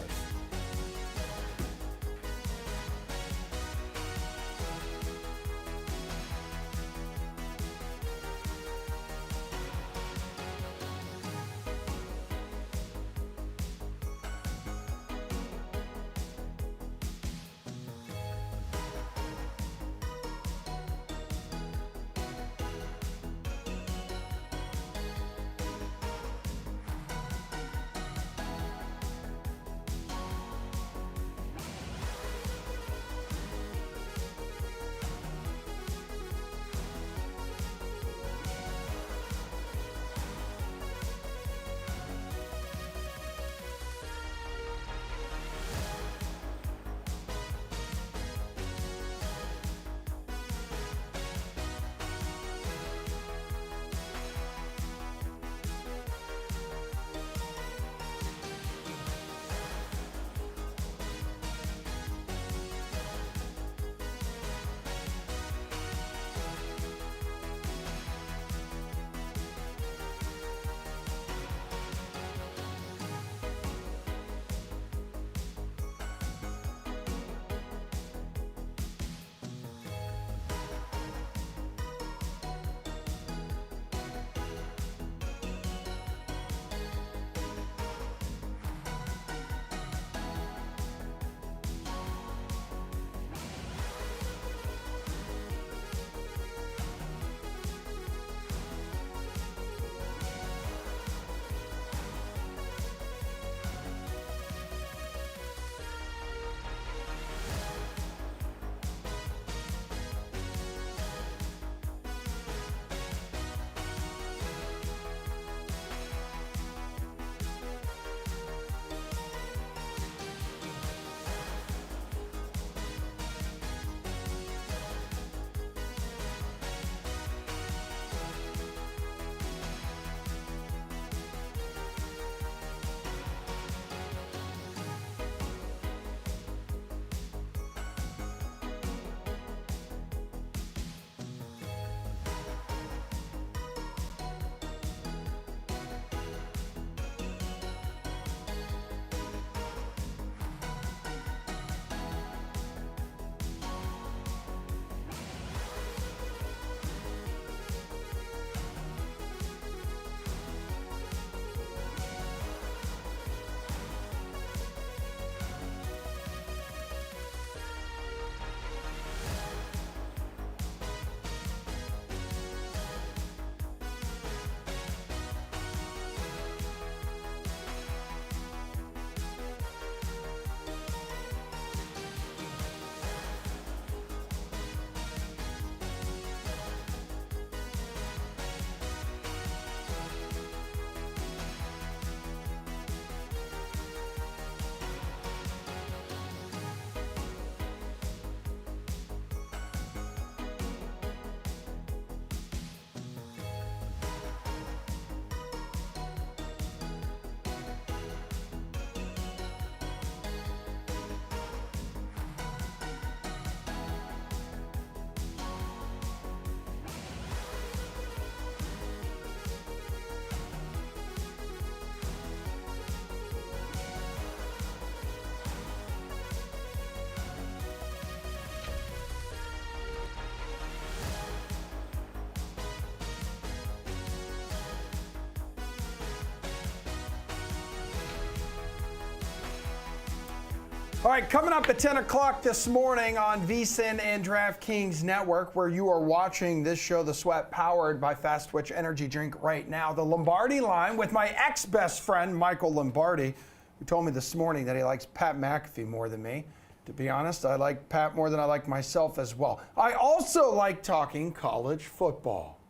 All right, coming up at 10 o'clock this morning on VSiN and DraftKings Network, where you are watching this show, The Sweat, powered by Fast Twitch Energy Drink right now. The Lombardi line with my ex-best friend, Michael Lombardi, who told me this morning that he likes Pat McAfee more than me. To be honest, I like Pat more than I like myself as well. I also like talking college football.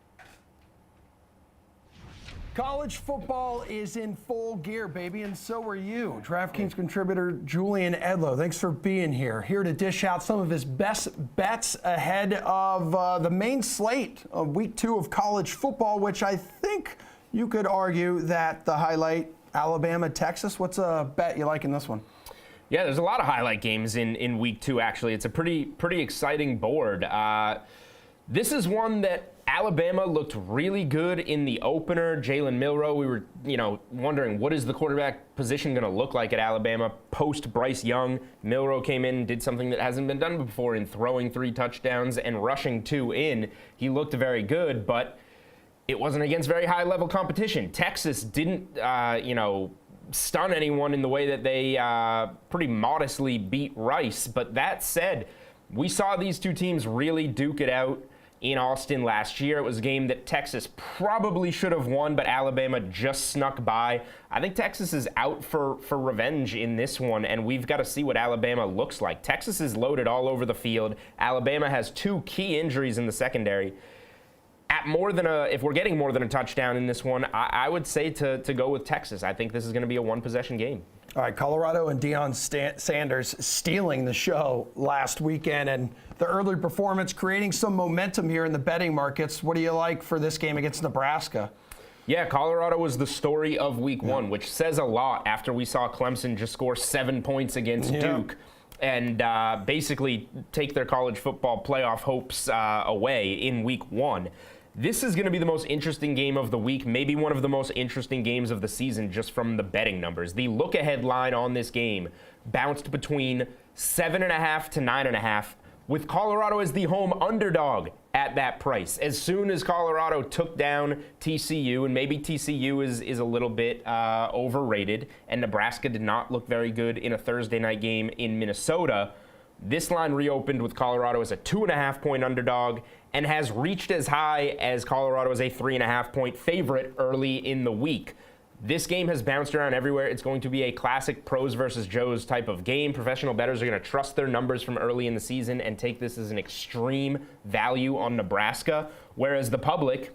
College football is in full gear, baby, and so are you. DraftKings contributor Julian Edlow, thanks for being here. Here to dish out some of his best bets ahead of the main slate of week 2 of college football, which I think you could argue that the highlight, Alabama, Texas. What's a bet you like in this one? Yeah, there's a lot of highlight games in week 2, actually. It's a pretty exciting board. This is one that Alabama looked really good in the opener. Jalen Milroe, we were, wondering what is the quarterback position going to look like at Alabama post Bryce Young. Milroe came in and did something that hasn't been done before in throwing 3 touchdowns and rushing 2 in. He looked very good, but it wasn't against very high-level competition. Texas didn't, stun anyone in the way that they pretty modestly beat Rice. But that said, we saw these two teams really duke it out in Austin last year. It was a game that Texas probably should have won, but Alabama just snuck by. I think Texas is out for revenge in this one, and we've got to see what Alabama looks like. Texas is loaded all over the field. Alabama has 2 key injuries in the secondary. If we're getting more than a touchdown in this one, I would say to go with Texas. I think this is going to be a 1-possession game. All right, Colorado and Deion Sanders stealing the show last weekend, and the early performance creating some momentum here in the betting markets. What do you like for this game against Nebraska? Yeah, Colorado was the story of week 1, which says a lot after we saw Clemson just score 7 points against Duke and basically take their college football playoff hopes away in week 1. This is going to be the most interesting game of the week, maybe one of the most interesting games of the season just from the betting numbers. The look-ahead line on this game bounced between 7.5 to 9.5, with Colorado as the home underdog at that price. As soon as Colorado took down TCU, and maybe TCU is a little bit overrated, and Nebraska did not look very good in a Thursday night game in Minnesota, this line reopened with Colorado as a 2.5-point underdog and has reached as high as Colorado as a 3.5-point favorite early in the week. This game has bounced around everywhere. It's going to be a classic pros versus Joes type of game. Professional bettors are going to trust their numbers from early in the season and take this as an extreme value on Nebraska, whereas the public,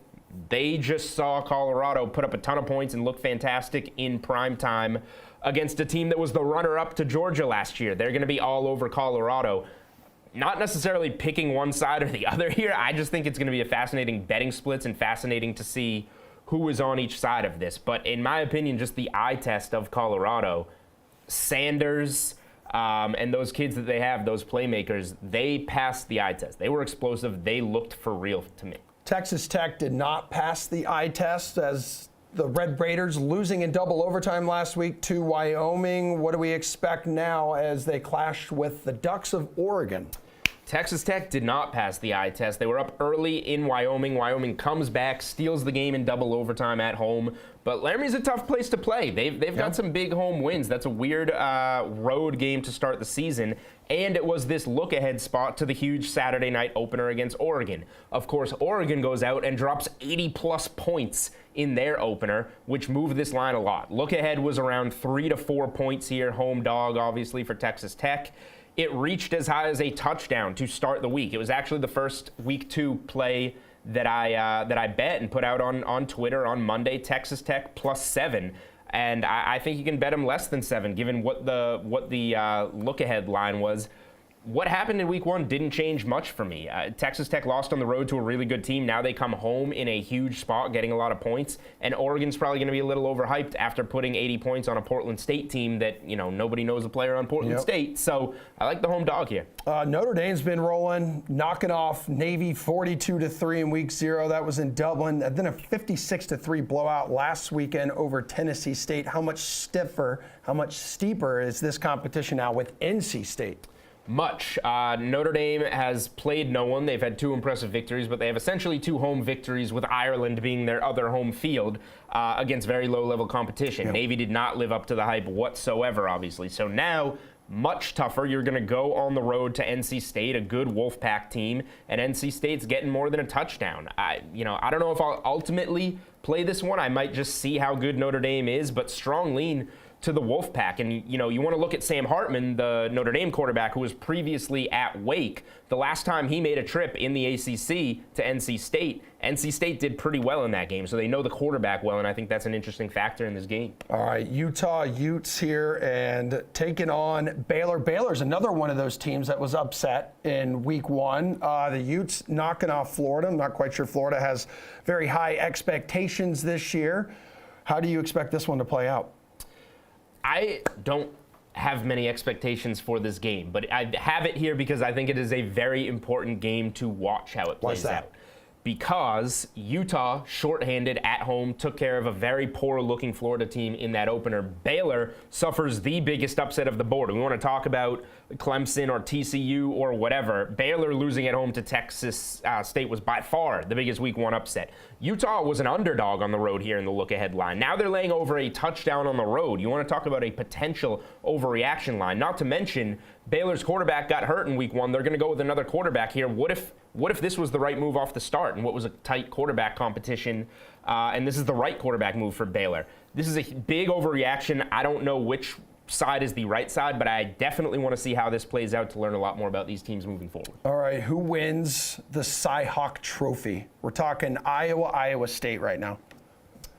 they just saw Colorado put up a ton of points and look fantastic in prime time against a team that was the runner-up to Georgia last year. They're going to be all over Colorado. Not necessarily picking one side or the other here. I just think it's going to be a fascinating betting splits and fascinating to see who is on each side of this. But in my opinion, just the eye test of Colorado, Sanders and those kids that they have, those playmakers, they passed the eye test. They were explosive. They looked for real to me. Texas Tech did not pass the eye test as the Red Raiders losing in double overtime last week to Wyoming. What do we expect now as they clashed with the Ducks of Oregon? Texas Tech did not pass the eye test. They were up early in Wyoming. Wyoming comes back, steals the game in double overtime at home. But Laramie's a tough place to play. They've got some big home wins. That's a weird road game to start the season. And it was this look-ahead spot to the huge Saturday night opener against Oregon. Of course, Oregon goes out and drops 80-plus points in their opener, which moved this line a lot. Look-ahead was around 3 to 4 points here. Home dog, obviously, for Texas Tech. It reached as high as a touchdown to start the week. It was actually the first week 2 play that I bet and put out on Twitter on Monday. Texas Tech +7, and I think you can bet them less than 7, given what the look-ahead line was. What happened in week 1 didn't change much for me. Texas Tech lost on the road to a really good team. Now they come home in a huge spot, getting a lot of points. And Oregon's probably going to be a little overhyped after putting 80 points on a Portland State team that, nobody knows a player on Portland State. So I like the home dog here. Notre Dame's been rolling, knocking off Navy 42-3 in week 0. That was in Dublin. And then a 56-3 blowout last weekend over Tennessee State. How much steeper is this competition now with NC State? Much. Notre Dame has played no one. They've had 2 impressive victories, but they have essentially 2 home victories, with Ireland being their other home field against very low-level competition. Yep. Navy did not live up to the hype whatsoever, obviously. So now much tougher. You're going to go on the road to NC State, a good Wolfpack team, and NC State's getting more than a touchdown. I don't know if I'll ultimately play this one. I might just see how good Notre Dame is, but strong lean to the Wolfpack. And, you want to look at Sam Hartman, the Notre Dame quarterback who was previously at Wake. The last time he made a trip in the ACC to NC State did pretty well in that game. So they know the quarterback well, and I think that's an interesting factor in this game. All right, Utah Utes here and taking on Baylor. Baylor's another one of those teams that was upset in week 1. The Utes knocking off Florida. I'm not quite sure Florida has very high expectations this year. How do you expect this one to play out? I don't have many expectations for this game, but I have it here because I think it is a very important game to watch how it plays out. Because Utah, shorthanded at home, took care of a very poor-looking Florida team in that opener. Baylor suffers the biggest upset of the board. We want to talk about Clemson or TCU or whatever. Baylor losing at home to Texas State was by far the biggest week 1 upset. Utah was an underdog on the road here in the look-ahead line. Now they're laying over a touchdown on the road. You want to talk about a potential overreaction line. Not to mention, Baylor's quarterback got hurt in week 1. They're going to go with another quarterback here. What if this was the right move off the start and what was a tight quarterback competition, and this is the right quarterback move for Baylor? This is a big overreaction. I don't know which side is the right side, but I definitely want to see how this plays out to learn a lot more about these teams moving forward. All right, who wins the Cy-Hawk Trophy? We're talking Iowa State right now.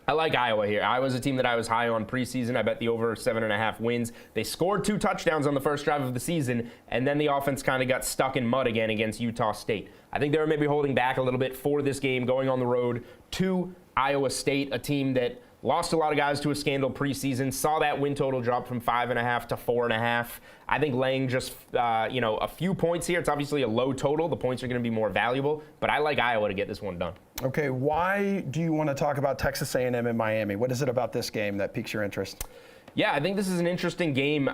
I like Iowa here. Iowa's a team that I was high on preseason. I bet the over 7.5 wins. They scored 2 touchdowns on the first drive of the season, and then the offense kind of got stuck in mud again against Utah State. I think they were maybe holding back a little bit for this game, going on the road to Iowa State, a team that lost a lot of guys to a scandal preseason, saw that win total drop from 5.5 to 4.5. I think laying just a few points here. It's obviously a low total. The points are going to be more valuable, but I like Iowa to get this one done. Okay, why do you want to talk about Texas A&M and Miami? What is it about this game that piques your interest? Yeah, I think this is an interesting game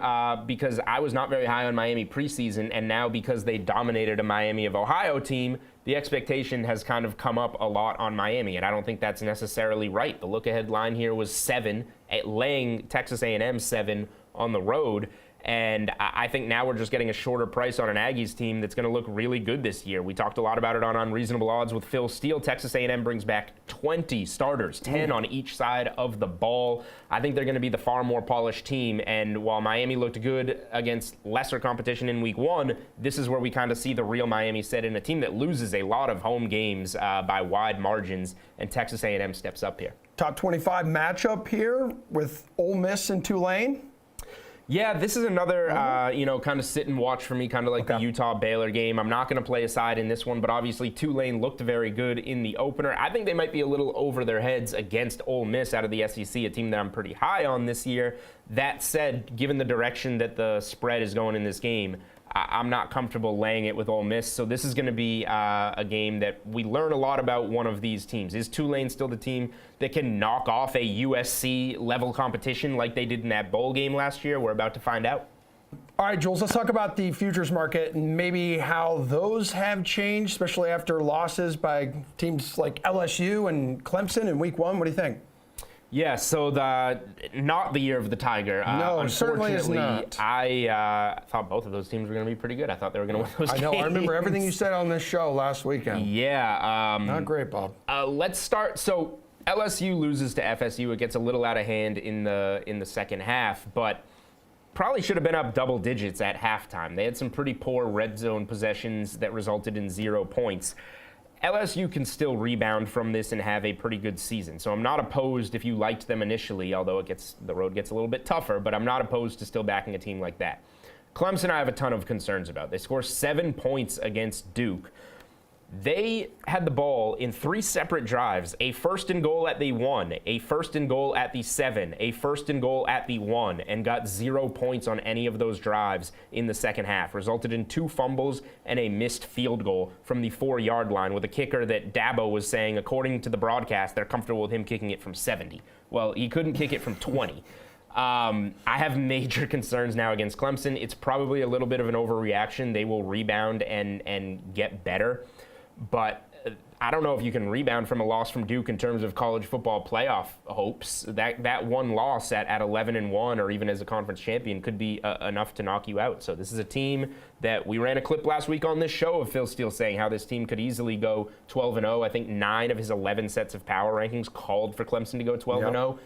because I was not very high on Miami preseason, and now because they dominated a Miami of Ohio team, the expectation has kind of come up a lot on Miami, and I don't think that's necessarily right. The look-ahead line here was 7, laying Texas A&M 7 on the road. And I think now we're just getting a shorter price on an Aggies team that's going to look really good this year. We talked a lot about it on Unreasonable Odds with Phil Steele. Texas A&M brings back 20 starters, 10 on each side of the ball. I think they're going to be the far more polished team. And while Miami looked good against lesser competition in week 1, this is where we kind of see the real Miami set in, a team that loses a lot of home games by wide margins, and Texas A&M steps up here. Top 25 matchup here with Ole Miss and Tulane. Yeah, this is another, kind of sit and watch for me, kind of like the Utah-Baylor game. I'm not going to play a side in this one, but obviously Tulane looked very good in the opener. I think they might be a little over their heads against Ole Miss out of the SEC, a team that I'm pretty high on this year. That said, given the direction that the spread is going in this game, I'm not comfortable laying it with Ole Miss. So this is going to be a game that we learn a lot about one of these teams. Is Tulane still the team that can knock off a USC-level competition like they did in that bowl game last year? We're about to find out. All right, Jules, let's talk about the futures market and maybe how those have changed, especially after losses by teams like LSU and Clemson in week 1. What do you think? Yeah, so not the year of the Tiger. No, certainly is not. I thought both of those teams were going to be pretty good. I thought they were going to win those games. I know. I remember everything you said on this show last weekend. Yeah. Not great, Bob. Let's start. So LSU loses to FSU. It gets a little out of hand in the second half, but probably should have been up double digits at halftime. They had some pretty poor red zone possessions that resulted in 0 points. LSU can still rebound from this and have a pretty good season. So I'm not opposed if you liked them initially, although the road gets a little bit tougher, but I'm not opposed to still backing a team like that. Clemson, I have a ton of concerns about. They score 7 points against Duke. They had the ball in 3 separate drives, a first and goal at the 1, a first and goal at the 7, a first and goal at the 1, and got 0 points on any of those drives in the second half. Resulted in 2 fumbles and a missed field goal from the 4-yard line with a kicker that Dabo was saying, according to the broadcast, they're comfortable with him kicking it from 70. Well, he couldn't kick it from 20. I have major concerns now against Clemson. It's probably a little bit of an overreaction. They will rebound and get better. But I don't know if you can rebound from a loss from Duke in terms of college football playoff hopes. That one loss at 11-1, or even as a conference champion, could be enough to knock you out. So this is a team that we ran a clip last week on this show of Phil Steele saying how this team could easily go 12-0. I think 9 of his 11 sets of power rankings called for Clemson to go 12-0.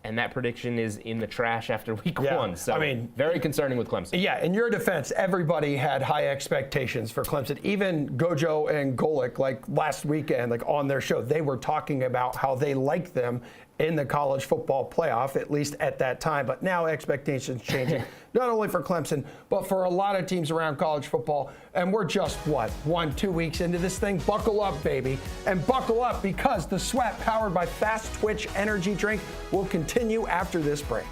And that prediction is in the trash after week 1. So, very concerning with Clemson. Yeah, in your defense, everybody had high expectations for Clemson. Even Gojo and Golick, like last weekend, like on their show, they were talking about how they liked them in the college football playoff, at least at that time. But now expectations changing, not only for Clemson, but for a lot of teams around college football. And we're just, 1-2 weeks into this thing? Buckle up, baby. And buckle up, because the Sweat, powered by Fast Twitch Energy Drink, will continue after this break.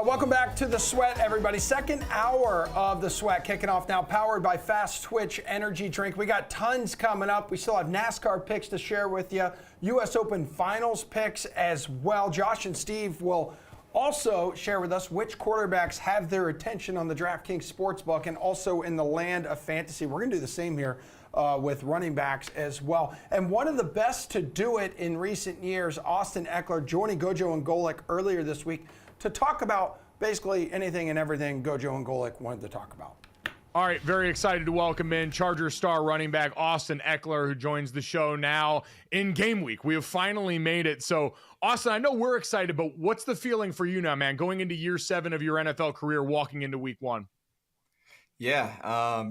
Welcome back to The Sweat, everybody. Second hour of The Sweat kicking off now, powered by Fast Twitch Energy Drink. We got tons coming up. We still have NASCAR picks to share with you, U.S. Open Finals picks as well. Josh and Steve will also share with us which quarterbacks have their attention on the DraftKings Sportsbook and also in the land of fantasy. We're going to do the same here with running backs as well. And one of the best to do it in recent years, Austin Eckler, joining Gojo and Golic earlier this week to talk about basically anything and everything Gojo and Golic wanted to talk about. All right, very excited to welcome in Charger star running back Austin Eckler, who joins the show now in game week. We have finally made it. So, Austin, I know we're excited, but what's the feeling for you now, man, going into year 7 of your NFL career, walking into week 1? Yeah,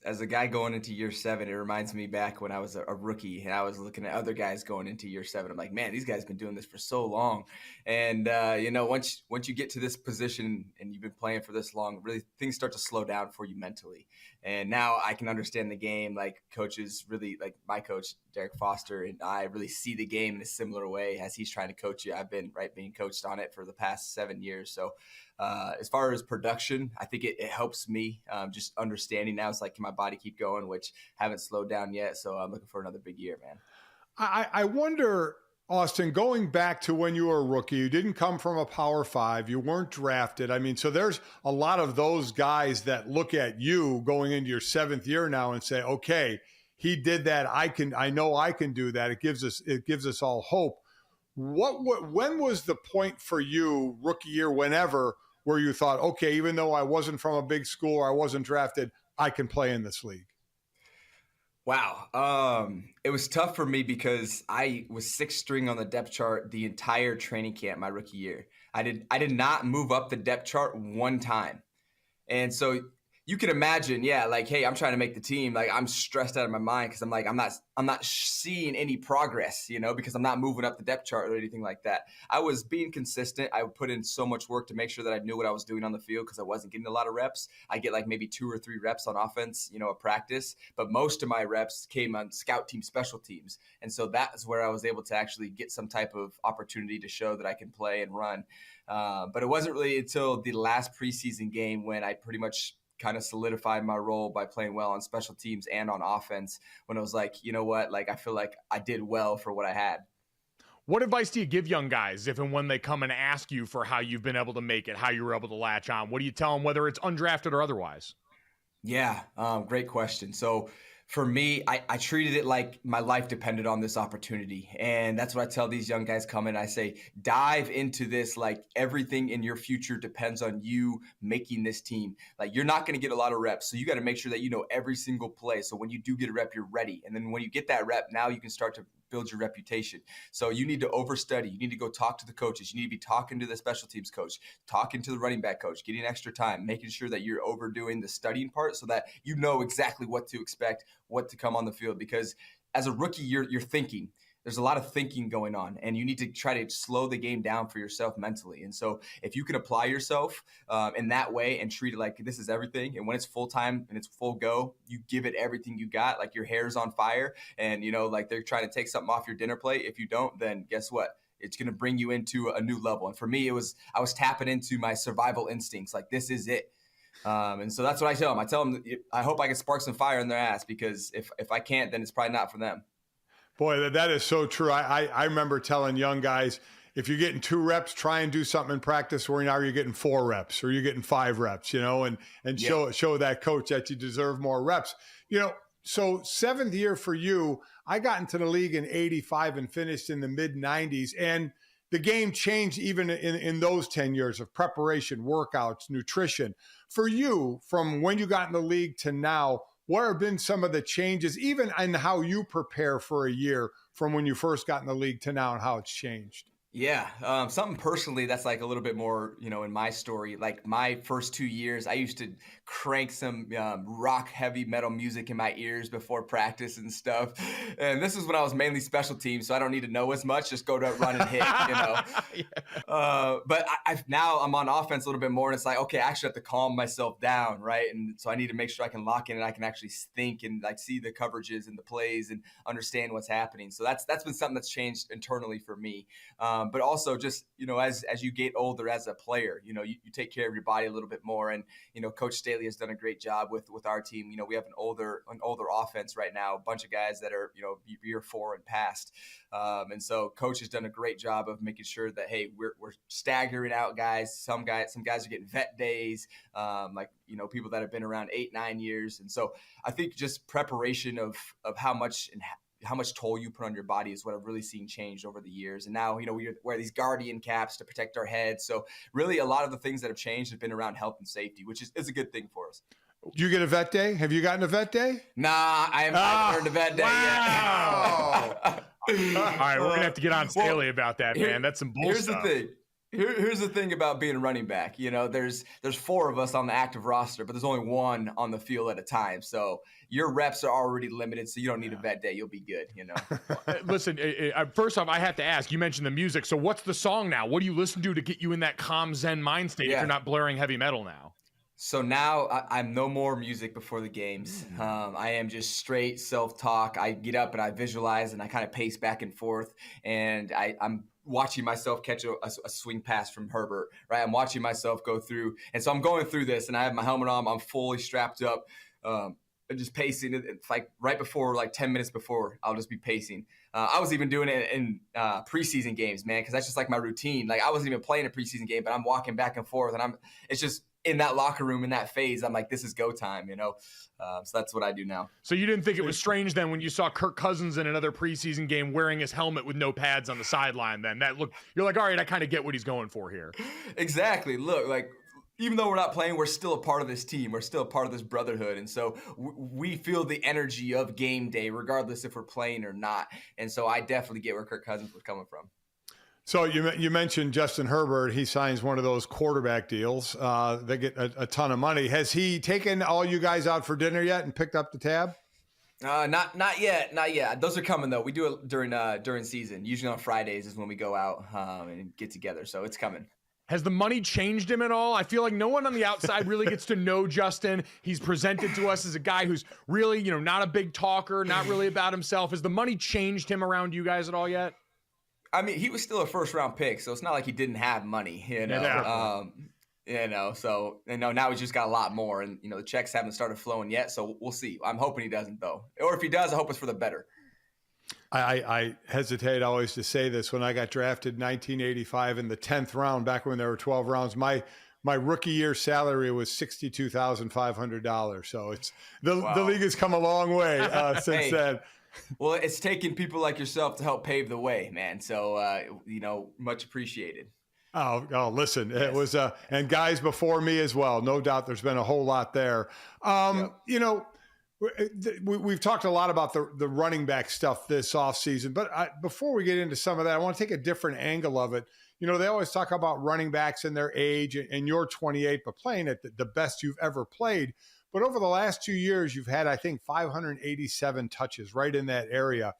as a guy going into year 7, it reminds me back when I was a rookie and I was looking at other guys going into year 7. I'm like, man, these guys have been doing this for so long. And, once you get to this position and you've been playing for this long, really things start to slow down for you mentally. And now I can understand the game. Like coaches really, like my coach, Derek Foster, and I really see the game in a similar way as he's trying to coach you. I've been being coached on it for the past 7 years. So as far as production, I think it helps me just understanding now. It's like, can my body keep going, which haven't slowed down yet. So I'm looking for another big year, man. I wonder, Austin, going back to when you were a rookie, you didn't come from a Power 5, you weren't drafted. I mean, so there's a lot of those guys that look at you going into your 7th year now and say, okay, he did that. I know I can do that. It gives us all hope. When was the point for you, rookie year, whenever, where you thought, okay, even though I wasn't from a big school or I wasn't drafted, I can play in this league? Wow. It was tough for me because I was 6th string on the depth chart the entire training camp my rookie year. I did not move up the depth chart one time. And so you can imagine, like, hey, I'm trying to make the team. Like, I'm stressed out of my mind because I'm like, I'm not seeing any progress, because I'm not moving up the depth chart or anything like that. I was being consistent. I would put in so much work to make sure that I knew what I was doing on the field because I wasn't getting a lot of reps. I get like maybe 2 or 3 reps on offense, a practice, but most of my reps came on scout team, special teams. And so that is where I was able to actually get some type of opportunity to show that I can play and run. But it wasn't really until the last preseason game when I pretty much kind of solidified my role by playing well on special teams and on offense, when I was like, you know what, like I feel like I did well for what I had. What advice do you give young guys if and when they come and ask you for how you've been able to make it, how you were able to latch on? What do you tell them, whether it's undrafted or otherwise? Yeah, great question. So for me, I treated it like my life depended on this opportunity. And that's what I tell these young guys coming. I say, dive into this like everything in your future depends on you making this team. Like you're not going to get a lot of reps. So you got to make sure that you know every single play. So when you do get a rep, you're ready. And then when you get that rep, now you can start to build your reputation. So you need to overstudy. You need to go talk to the coaches. You need to be talking to the special teams coach, talking to the running back coach, getting extra time, making sure that you're overdoing the studying part so that you know exactly what to expect, what to come on the field. Because as a rookie, you're thinking. There's a lot of thinking going on, and you need to try to slow the game down for yourself mentally. And so if you can apply yourself in that way and treat it like this is everything, and when it's full time and it's full go, you give it everything you got, like your hair's on fire and, like they're trying to take something off your dinner plate. If you don't, then guess what? It's going to bring you into a new level. And for me, I was tapping into my survival instincts. Like, this is it. And so that's what I tell them. I tell them, I hope I can spark some fire in their ass, because if I can't, then it's probably not for them. Boy, that is so true. I remember telling young guys, if you're getting 2 reps, try and do something in practice where now you're getting 4 reps or you're getting 5 reps, and show that coach that you deserve more reps. So 7th year for you, I got into the league in 85 and finished in the mid 90s. And the game changed even in those 10 years of preparation, workouts, nutrition. For you, from when you got in the league to now, what have been some of the changes, even in how you prepare for a year from when you first got in the league to now, and how it's changed? Yeah, something personally that's like a little bit more, in my story. Like my first 2 years, I used to crank some rock heavy metal music in my ears before practice and stuff. And this is when I was mainly special teams, so I don't need to know as much. Just go to run and hit, But now I'm on offense a little bit more, and it's like, okay, I actually have to calm myself down, right? And so I need to make sure I can lock in and I can actually think and like see the coverages and the plays and understand what's happening. So that's been something that's changed internally for me. but also just, as you get older as a player, you take care of your body a little bit more. And, Coach Staley has done a great job with our team. We have an older offense right now, a bunch of guys that are, year 4 and past. And so Coach has done a great job of making sure that, hey, we're staggering out guys. Some guys are getting vet days, people that have been around 8-9 years. And so I think just preparation of how much toll you put on your body is what I've really seen change over the years. And now, we wear these Guardian caps to protect our heads. So really a lot of the things that have changed have been around health and safety, which is a good thing for us. Do you get a vet day? Have you gotten a vet day? Nah, I haven't earned a vet day yet. All right, we're going to have to get on Staley about that, man. That's some bullshit. Here's the thing. Here's the thing about being a running back. There's 4 of us on the active roster, but there's only 1 on the field at a time. So your reps are already limited, so you don't need a vet day. You'll be good, Listen, first off, I have to ask, you mentioned the music. So what's the song now? What do you listen to get you in that calm Zen mind state if you're not blaring heavy metal now? So now I'm no more music before the games. I am just straight self-talk. I get up and I visualize and I kind of pace back and forth. And I'm watching myself catch a swing pass from Herbert, right? I'm watching myself go through. And so I'm going through this and I have my helmet on. I'm fully strapped up. I'm just pacing. It's like right before, like 10 minutes before, I'll just be pacing. I was even doing it in preseason games, man, because that's just like my routine. Like I wasn't even playing a preseason game, but I'm walking back and forth and it's just in that locker room, in that phase, I'm like, this is go time, so that's what I do now. So you didn't think it was strange then when you saw Kirk Cousins in another preseason game wearing his helmet with no pads on the sideline then? You're like, all right, I kind of get what he's going for here. Exactly. Look, like, even though we're not playing, we're still a part of this team. We're still a part of this brotherhood. And so we feel the energy of game day, regardless if we're playing or not. And so I definitely get where Kirk Cousins was coming from. So you mentioned Justin Herbert. He signs one of those quarterback deals. They get a ton of money. Has he taken all you guys out for dinner yet and picked up the tab? Not yet. Those are coming though. We do it during season. Usually on Fridays is when we go out and get together. So it's coming. Has the money changed him at all? I feel like no one on the outside really gets to know Justin. He's presented to us as a guy who's really, not a big talker, not really about himself. Has the money changed him around you guys at all yet? I mean, he was still a first-round pick, so it's not like he didn't have money, So now he's just got a lot more, and the checks haven't started flowing yet. So we'll see. I'm hoping he doesn't, though, or if he does, I hope it's for the better. I hesitate always to say this. When I got drafted in 1985 in the 10th round, back when there were 12 rounds, my rookie year salary was $62,500. So the league has come a long way since then. Well, it's taken people like yourself to help pave the way, man. So, much appreciated. Oh, listen, yes. It was, and guys before me as well. No doubt there's been a whole lot there. Yep. We've talked a lot about the running back stuff this offseason, but before we get into some of that, I want to take a different angle of it. They always talk about running backs and their age, and you're 28, but playing at the best you've ever played. But over the last 2 years, you've had, I think, 587 touches right in that area.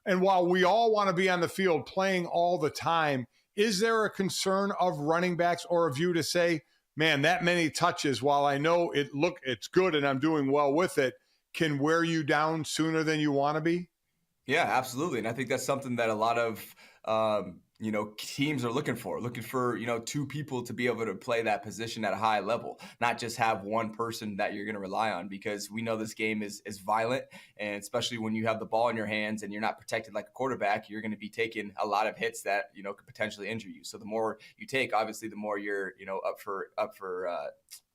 And while we all want to be on the field playing all the time, is there a concern of running backs or a view to say, man, that many touches, while I know it's good and I'm doing well with it, can wear you down sooner than you want to be? Yeah, absolutely. And I think that's something that a lot of teams are looking for, 2 people to be able to play that position at a high level, not just have one person that you're going to rely on, because we know this game is violent. And especially when you have the ball in your hands and you're not protected like a quarterback, you're going to be taking a lot of hits that, could potentially injure you. So the more you take, obviously, the more you're, up for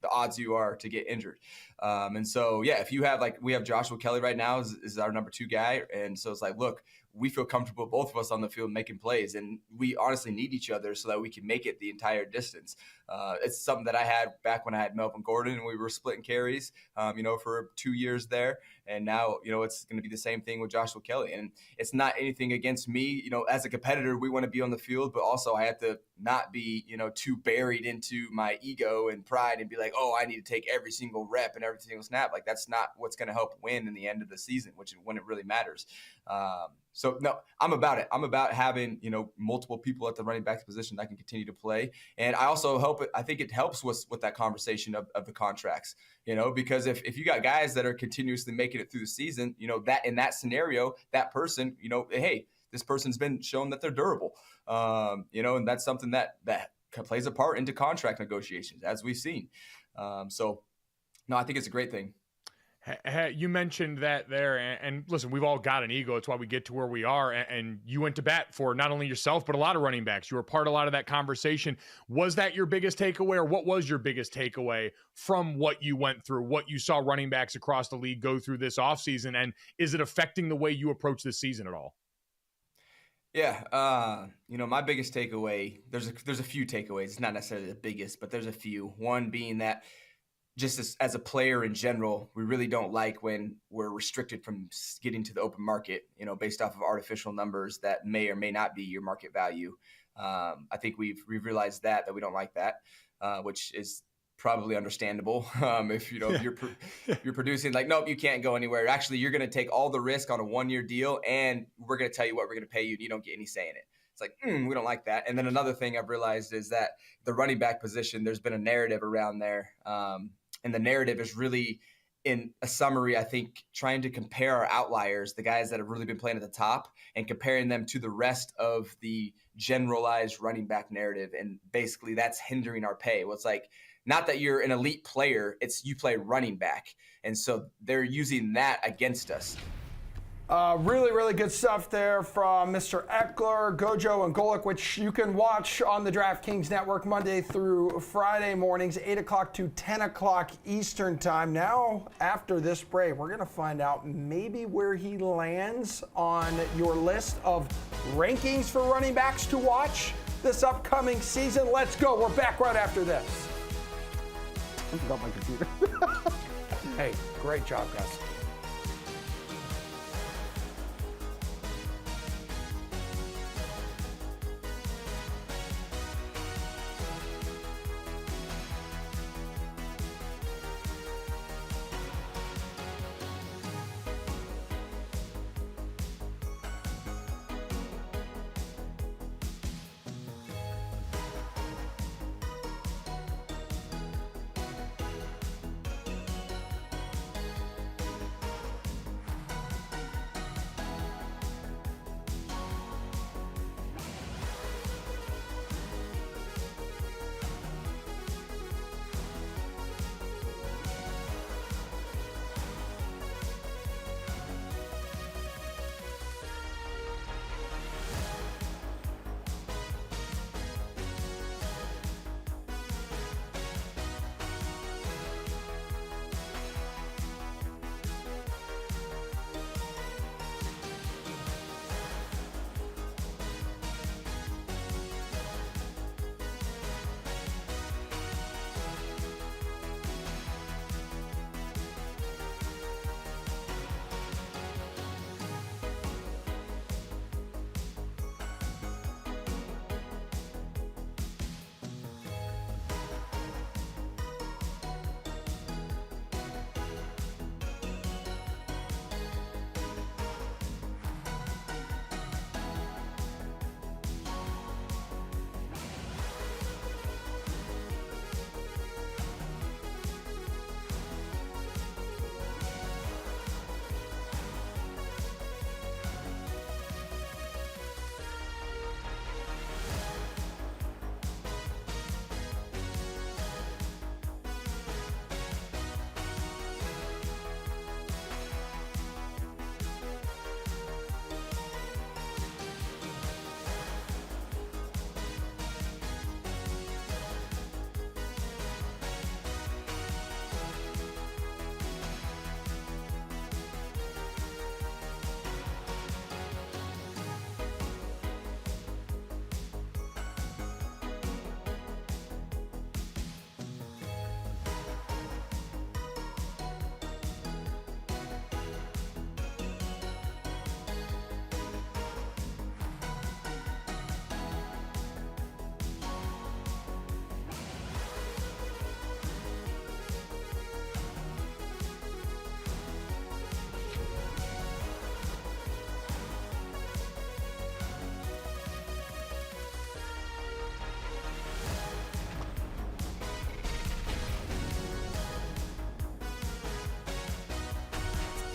the odds you are to get injured. And so, yeah, if you have, we have Joshua Kelly right now is our number 2 guy. And so it's like, look, we feel comfortable, both of us on the field, making plays, and we honestly need each other so that we can make it the entire distance. It's something that I had back when I had Melvin Gordon and we were splitting carries, for 2 years there. And now, it's going to be the same thing with Joshua Kelly. And it's not anything against me. As a competitor, we want to be on the field, but also I have to not be, too buried into my ego and pride and be like, oh, I need to take every single rep and every single snap. Like, that's not what's going to help win in the end of the season, which is when it really matters. So no, I'm about it. I'm about having, multiple people at the running back position that can continue to play. And I also I think it helps with that conversation of the contracts, because if you got guys that are continuously making it through the season, that in that scenario, that person, hey, this person's been shown that they're durable. And that's something that plays a part into contract negotiations, as we've seen. So, no, I think it's a great thing. You mentioned that there, and listen, we've all got an ego. It's why we get to where we are, and you went to bat for not only yourself, but a lot of running backs. You were part of a lot of that conversation. Was that your biggest takeaway, or what was your biggest takeaway from what you went through, what you saw running backs across the league go through this offseason, and is it affecting the way you approach this season at all? Yeah, my biggest takeaway, there's a few takeaways. It's not necessarily the biggest, but there's a few. One being that just as a player in general, we really don't like when we're restricted from getting to the open market, based off of artificial numbers that may or may not be your market value. I think we've realized that we don't like that, which is probably understandable. If you're producing like, nope, you can't go anywhere. Actually, you're going to take all the risk on a 1-year deal, and we're going to tell you what we're going to pay you, and you don't get any say in it. It's like, we don't like that. And then another thing I've realized is that the running back position, there's been a narrative around there. And the narrative is really, in a summary, I think, trying to compare our outliers, the guys that have really been playing at the top, and comparing them to the rest of the generalized running back narrative. And basically that's hindering our pay. Well, it's like, not that you're an elite player, it's you play running back. And so they're using that against us. Really, really good stuff there from Mr. Eckler, Gojo, and Golic, which you can watch on the DraftKings Network Monday through Friday mornings, 8 o'clock to 10 o'clock Eastern time. Now, after this break, we're going to find out maybe where he lands on your list of rankings for running backs to watch this upcoming season. Let's go. We're back right after this. I forgot my computer. Hey, great job, guys.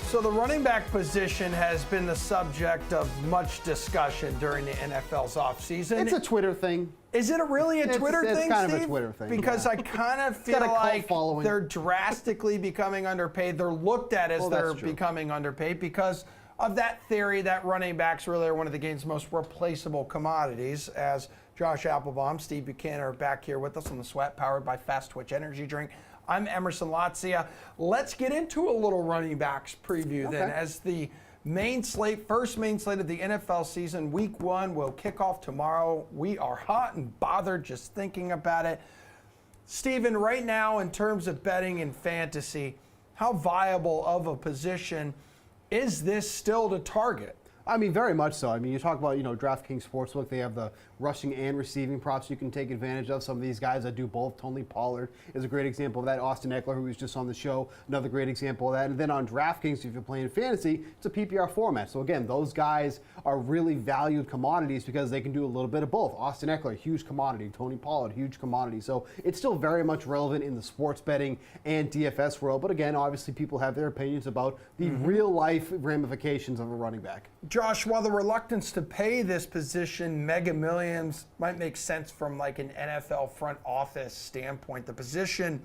So the running back position has been the subject of much discussion during the NFL's offseason. It's a Twitter thing. Is it really a Twitter thing, It's kind Steve? of a Twitter thing. Because yeah. I kind of got feel a cult like following. they're drastically becoming underpaid. They're looked at as they're that's true. becoming underpaid because of that theory that running backs really are one of the game's most replaceable commodities. As Josh Applebaum, Steve Buchanan are back here with us on the Sweat, powered by Fast Twitch Energy Drink. I'm Emerson Latzia. Let's get into a little running backs preview then, as the first main slate of the NFL season, week 1, will kick off tomorrow. We are hot and bothered just thinking about it. Steven, right now, in terms of betting and fantasy, how viable of a position is this still to target? I mean, very much so. I mean, you talk about, DraftKings Sportsbook, they have the rushing and receiving props you can take advantage of. Some of these guys that do both. Tony Pollard is a great example of that. Austin Eckler, who was just on the show, another great example of that. And then on DraftKings, if you're playing fantasy, it's a PPR format. So again, those guys are really valued commodities because they can do a little bit of both. Austin Eckler, huge commodity. Tony Pollard, huge commodity. So it's still very much relevant in the sports betting and DFS world. But again, obviously people have their opinions about the real life ramifications of a running back. Josh, while the reluctance to pay this position mega millions might make sense from like an NFL front office standpoint, the position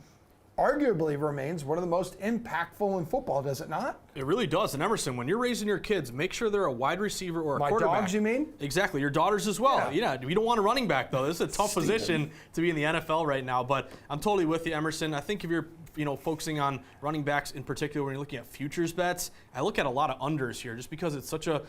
arguably remains one of the most impactful in football, does it not? It really does. And Emerson, when you're raising your kids, make sure they're a wide receiver or a quarterback. My dogs, you mean? Exactly. Your daughters as well. Yeah. We don't want a running back, though. This is a tough position to be in the NFL right now. But I'm totally with you, Emerson. I think if you're focusing on running backs in particular when you're looking at futures bets, I look at a lot of unders here just because it's such a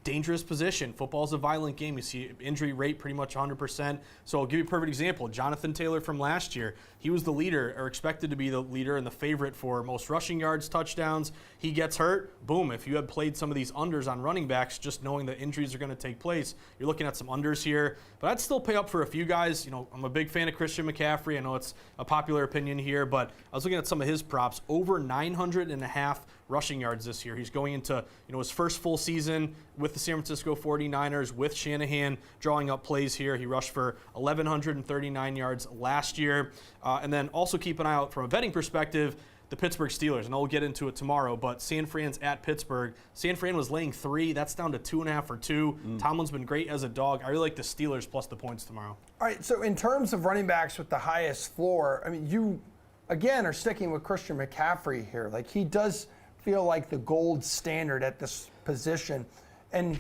dangerous position. Football's a violent game. You see injury rate pretty much 100%. So I'll give you a perfect example. Jonathan Taylor from last year, he was the leader, or expected to be the leader and the favorite for most rushing yards, touchdowns. He gets hurt, boom. If you had played some of these unders on running backs, just knowing that injuries are going to take place, you're looking at some unders here. But I'd still pay up for a few guys. I'm a big fan of Christian McCaffrey. I know it's a popular opinion here, but I was looking at some of his props. Over 900.5 rushing yards this year. He's going into his first full season with the San Francisco 49ers, with Shanahan drawing up plays here. He rushed for 1,139 yards last year. And then also keep an eye out from a betting perspective, the Pittsburgh Steelers. And we'll get into it tomorrow, but San Fran's at Pittsburgh. San Fran was laying 3. That's down to 2.5 or 2. Tomlin's been great as a dog. I really like the Steelers plus the points tomorrow. All right, so in terms of running backs with the highest floor, I mean, you, again, are sticking with Christian McCaffrey here. Like, he does feel like the gold standard at this position. And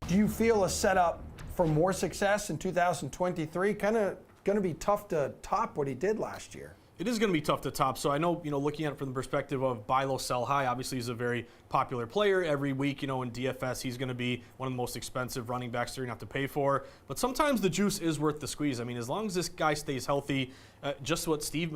do you feel a setup for more success in 2023? Kind of going to be tough to top what he did last year. It is going to be tough to top. So I know, looking at it from the perspective of buy low, sell high, obviously he's a very popular player. Every week, in DFS, he's going to be one of the most expensive running backs that you're going to have to pay for. But sometimes the juice is worth the squeeze. I mean, as long as this guy stays healthy, just what Steve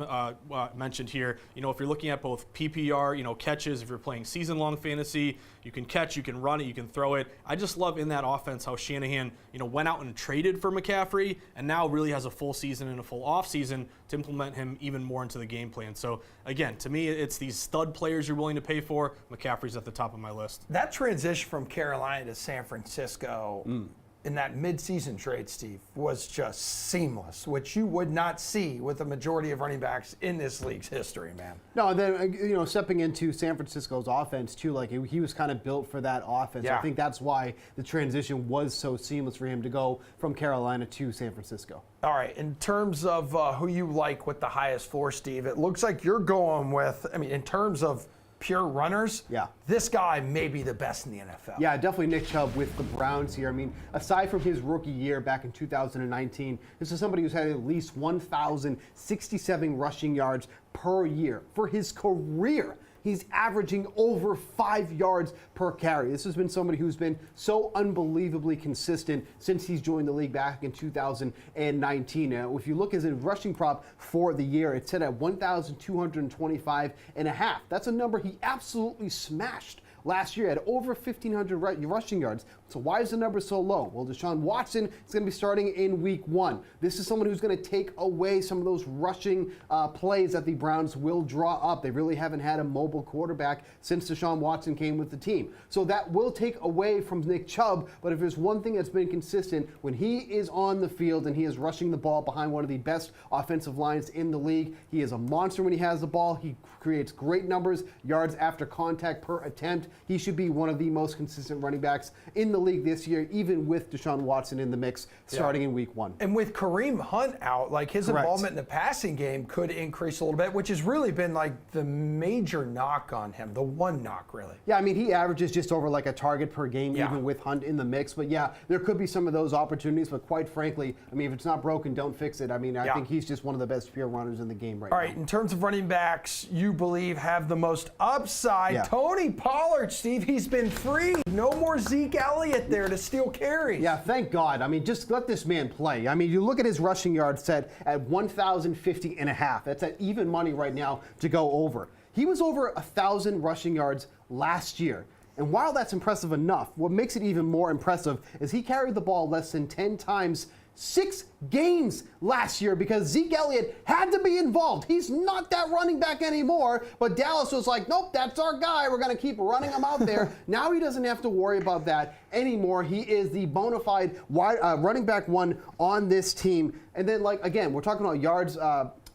mentioned here, if you're looking at both PPR, catches, if you're playing season-long fantasy, you can catch, you can run it, you can throw it. I just love in that offense how Shanahan, went out and traded for McCaffrey and now really has a full season and a full offseason to implement him even more into the game plan. So, again, to me, it's these stud players you're willing to pay for. McCaffrey's at the top of my list. That transition from Carolina to San Francisco in that midseason trade, Steve, was just seamless, which you would not see with the majority of running backs in this league's history, man. No, and then, stepping into San Francisco's offense, too, like he was kind of built for that offense. Yeah. I think that's why the transition was so seamless for him to go from Carolina to San Francisco. All right, in terms of who you like with the highest floor, Steve, it looks like you're going with, in terms of pure runners, this guy may be the best in the NFL. Yeah, definitely Nick Chubb with the Browns here. Aside from his rookie year back in 2019, this is somebody who's had at least 1,067 rushing yards per year for his career. He's averaging over 5 yards per carry. This has been somebody who's been so unbelievably consistent since he's joined the league back in 2019. Now, if you look at his rushing prop for the year, it's set at 1,225.5. That's a number he absolutely smashed last year had over 1,500 rushing yards. So why is the number so low? Well, Deshaun Watson is going to be starting in week 1. This is someone who's going to take away some of those rushing plays that the Browns will draw up. They really haven't had a mobile quarterback since Deshaun Watson came with the team. So that will take away from Nick Chubb, but if there's one thing that's been consistent, when he is on the field and he is rushing the ball behind one of the best offensive lines in the league, he is a monster when he has the ball. He creates great numbers, yards after contact per attempt. He should be one of the most consistent running backs in the league this year, even with Deshaun Watson in the mix starting in week 1. And with Kareem Hunt out, like his involvement in the passing game could increase a little bit, which has really been like the major knock on him, the one knock really. Yeah, I mean, he averages just over like a target per game, even with Hunt in the mix. But yeah, there could be some of those opportunities. But quite frankly, I mean, if it's not broken, don't fix it. I mean, I think he's just one of the best pure runners in the game right now. All right, in terms of running backs, you believe have the most upside. Tony Pollard, Steve, he's been freed. No more Zeke Elliott there to steal carries. Yeah, thank God. I mean, just let this man play. I mean, you look at his rushing yards set at 1,050.5. That's at even money right now to go over. He was over 1,000 rushing yards last year. And while that's impressive enough, what makes it even more impressive is he carried the ball less than 10 times 6 games last year because Zeke Elliott had to be involved. He's not that running back anymore, but Dallas was like, nope, that's our guy. We're going to keep running him out there. Now he doesn't have to worry about that anymore. He is the bona fide running back 1 on this team. And then, like, again, we're talking about yards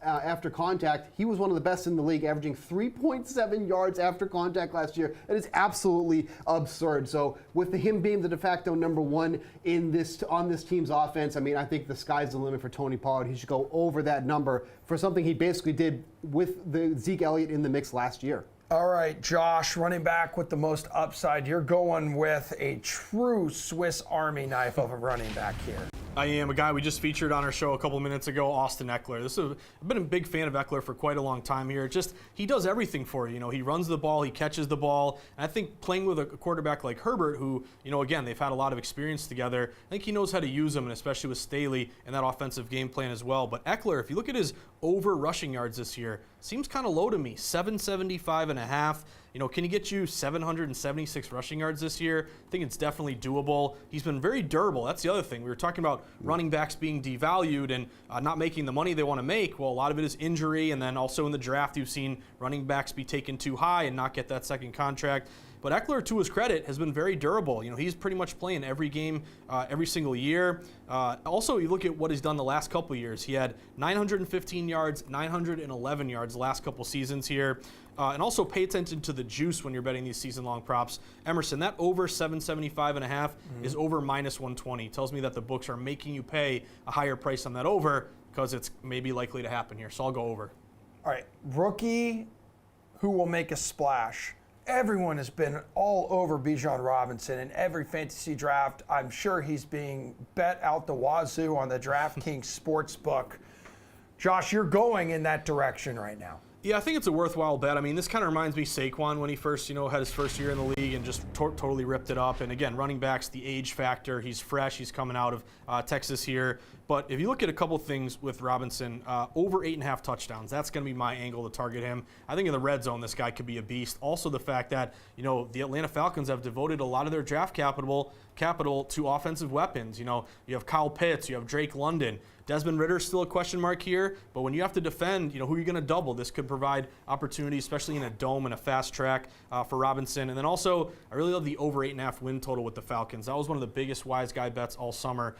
after contact. He was one of the best in the league, averaging 3.7 yards after contact last year. That is absolutely absurd. So with him being the de facto number 1 on this team's offense, I mean, I think the sky's the limit for Tony Pollard. He should go over that number for something he basically did with the Zeke Elliott in the mix last year. All right, Josh, running back with the most upside. You're going with a true Swiss Army knife of a running back here. I am a guy we just featured on our show a couple of minutes ago, Austin Eckler. I've been a big fan of Eckler for quite a long time here. He does everything for you. You know, he runs the ball, he catches the ball. And I think playing with a quarterback like Herbert, who, you know, again, they've had a lot of experience together, I think he knows how to use them, and especially with Staley and that offensive game plan as well. But Eckler, if you look at his over rushing yards this year, seems kind of low to me, 775.5. You know, can he get you 776 rushing yards this year? I think it's definitely doable. He's been very durable. That's the other thing. We were talking about running backs being devalued and not making the money they want to make. Well, a lot of it is injury, and then also in the draft, you've seen running backs be taken too high and not get that second contract. But Eckler, to his credit, has been very durable. You know, he's pretty much playing every game, every single year. Also, you look at what he's done the last couple of years. He had 915 yards, 911 yards the last couple seasons here. And also pay attention to the juice when you're betting these season-long props. Emerson, that over 775.5 is over minus 120. Tells me that the books are making you pay a higher price on that over because it's maybe likely to happen here. So I'll go over. All right, rookie who will make a splash. Everyone has been all over Bijan Robinson in every fantasy draft. I'm sure he's being bet out the wazoo on the DraftKings Sportsbook. Josh, you're going in that direction right now. Yeah, I think it's a worthwhile bet. I mean, this kind of reminds me of Saquon when he first, had his first year in the league and just totally ripped it up. And again, running backs, the age factor. He's fresh. He's coming out of Texas here. But if you look at a couple things with Robinson, over 8.5 touchdowns, that's going to be my angle to target him. I think in the red zone, this guy could be a beast. Also, the fact that, the Atlanta Falcons have devoted a lot of their draft capital to offensive weapons. You have Kyle Pitts, you have Drake London. Desmond Ritter's still a question mark here, but when you have to defend, who are you going to double? This could provide opportunities, especially in a dome and a fast track for Robinson. And then also, I really love the over 8.5 win total with the Falcons. That was one of the biggest wise guy bets all summer.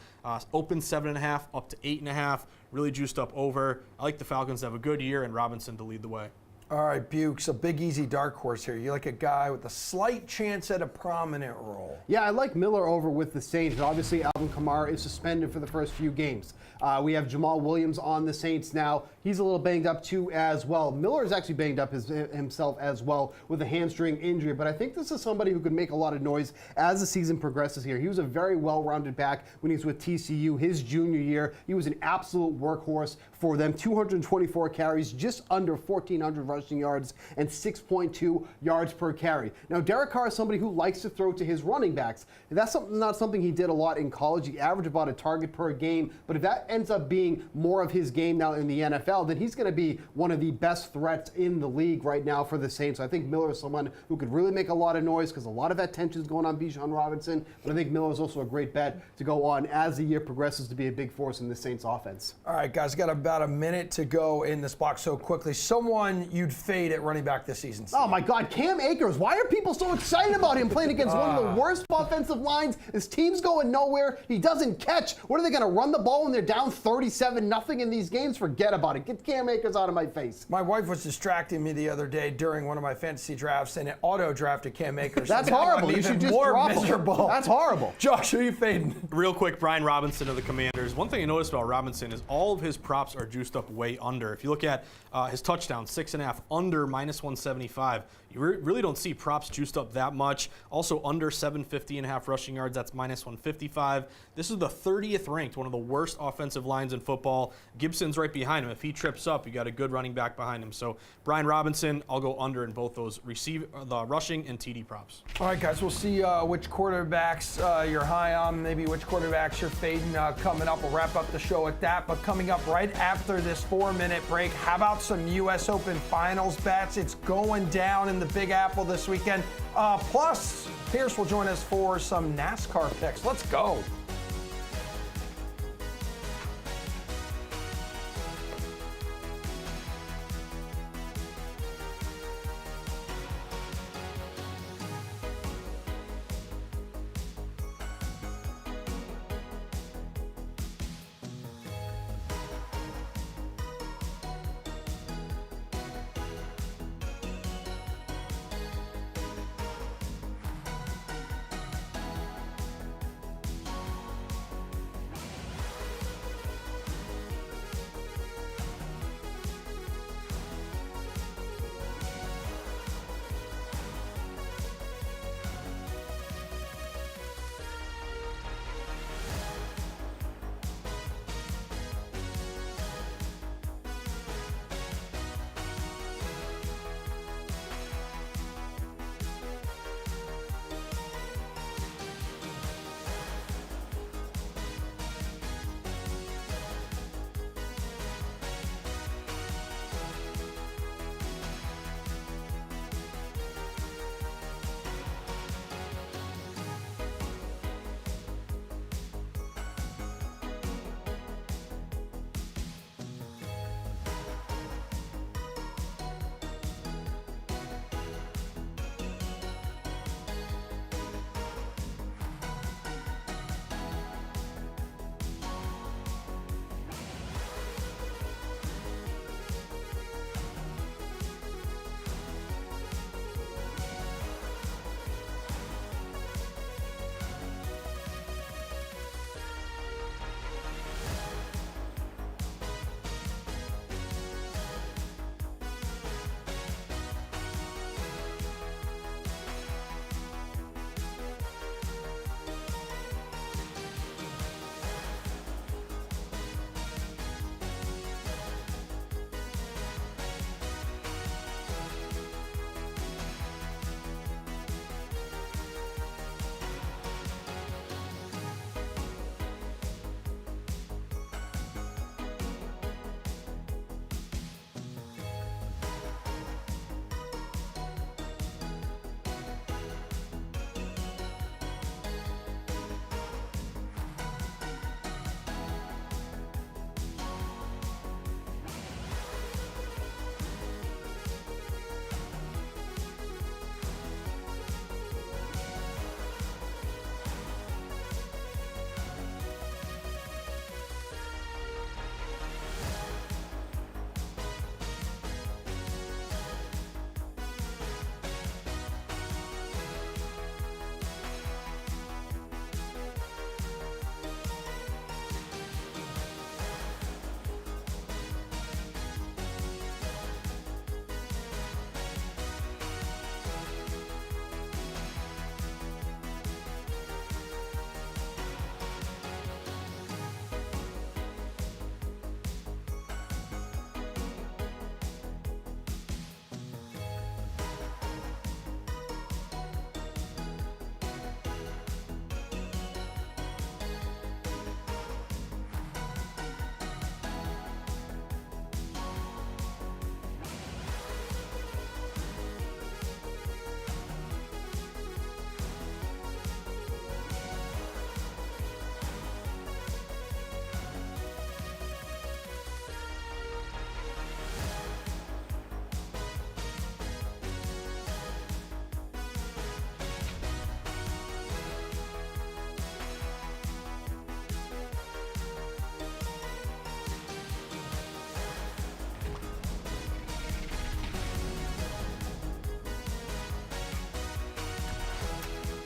Open 7.5 up to 8.5, really juiced up over. I like the Falcons to have a good year and Robinson to lead the way. All right, Bukes, a big easy dark horse here. You like a guy with a slight chance at a prominent role. Yeah, I like Miller over with the Saints. Obviously, Alvin Kamara is suspended for the first few games. We have Jamal Williams on the Saints now. He's a little banged up too as well. Miller is actually banged up himself as well with a hamstring injury, but I think this is somebody who could make a lot of noise as the season progresses here. He was a very well-rounded back when he was with TCU his junior year. He was an absolute workhorse for them. 224 carries, just under 1,400 rushing yards, and 6.2 yards per carry. Now, Derek Carr is somebody who likes to throw to his running backs. That's not something he did a lot in college. He averaged about a target per game, but if that ends up being more of his game now in the NFL, then he's going to be one of the best threats in the league right now for the Saints. So I think Miller is someone who could really make a lot of noise because a lot of attention is going on Bijan Robinson, but I think Miller is also a great bet to go on as the year progresses to be a big force in the Saints offense. All right, guys, got about a minute to go in this box so quickly. Someone you'd fade at running back this season, Steve. Oh my God, Cam Akers. Why are people so excited about him playing against one of the worst offensive lines? His team's going nowhere. He doesn't catch. What are they going to run the ball when they're down 37-0 in these games? Forget about it. Get Cam Akers out of my face. My wife was distracting me the other day during one of my fantasy drafts, and it auto-drafted Cam Akers. That's So now horrible. I'm You should even just more drop him. miserable. That's horrible. Josh, who are you fading? Real quick, Brian Robinson of the Commanders. One thing I noticed about Robinson is all of his props are juiced up way under. If you look at his touchdown, 6.5, under -175. You really don't see props juiced up that much. Also under 750.5 rushing yards, that's -155. This is the 30th ranked, one of the worst offensive lines in football. Gibson's right behind him. If he trips up, you got a good running back behind him. So Brian Robinson, I'll go under in both those the rushing and TD props. All right, guys, we'll see which quarterbacks you're high on, maybe which quarterbacks you're fading coming up. We'll wrap up the show at that. But coming up right after this 4-minute break, how about some U.S. Open Finals bets? It's going down in the Big Apple this weekend. Plus, Pierce will join us for some NASCAR picks. Let's go.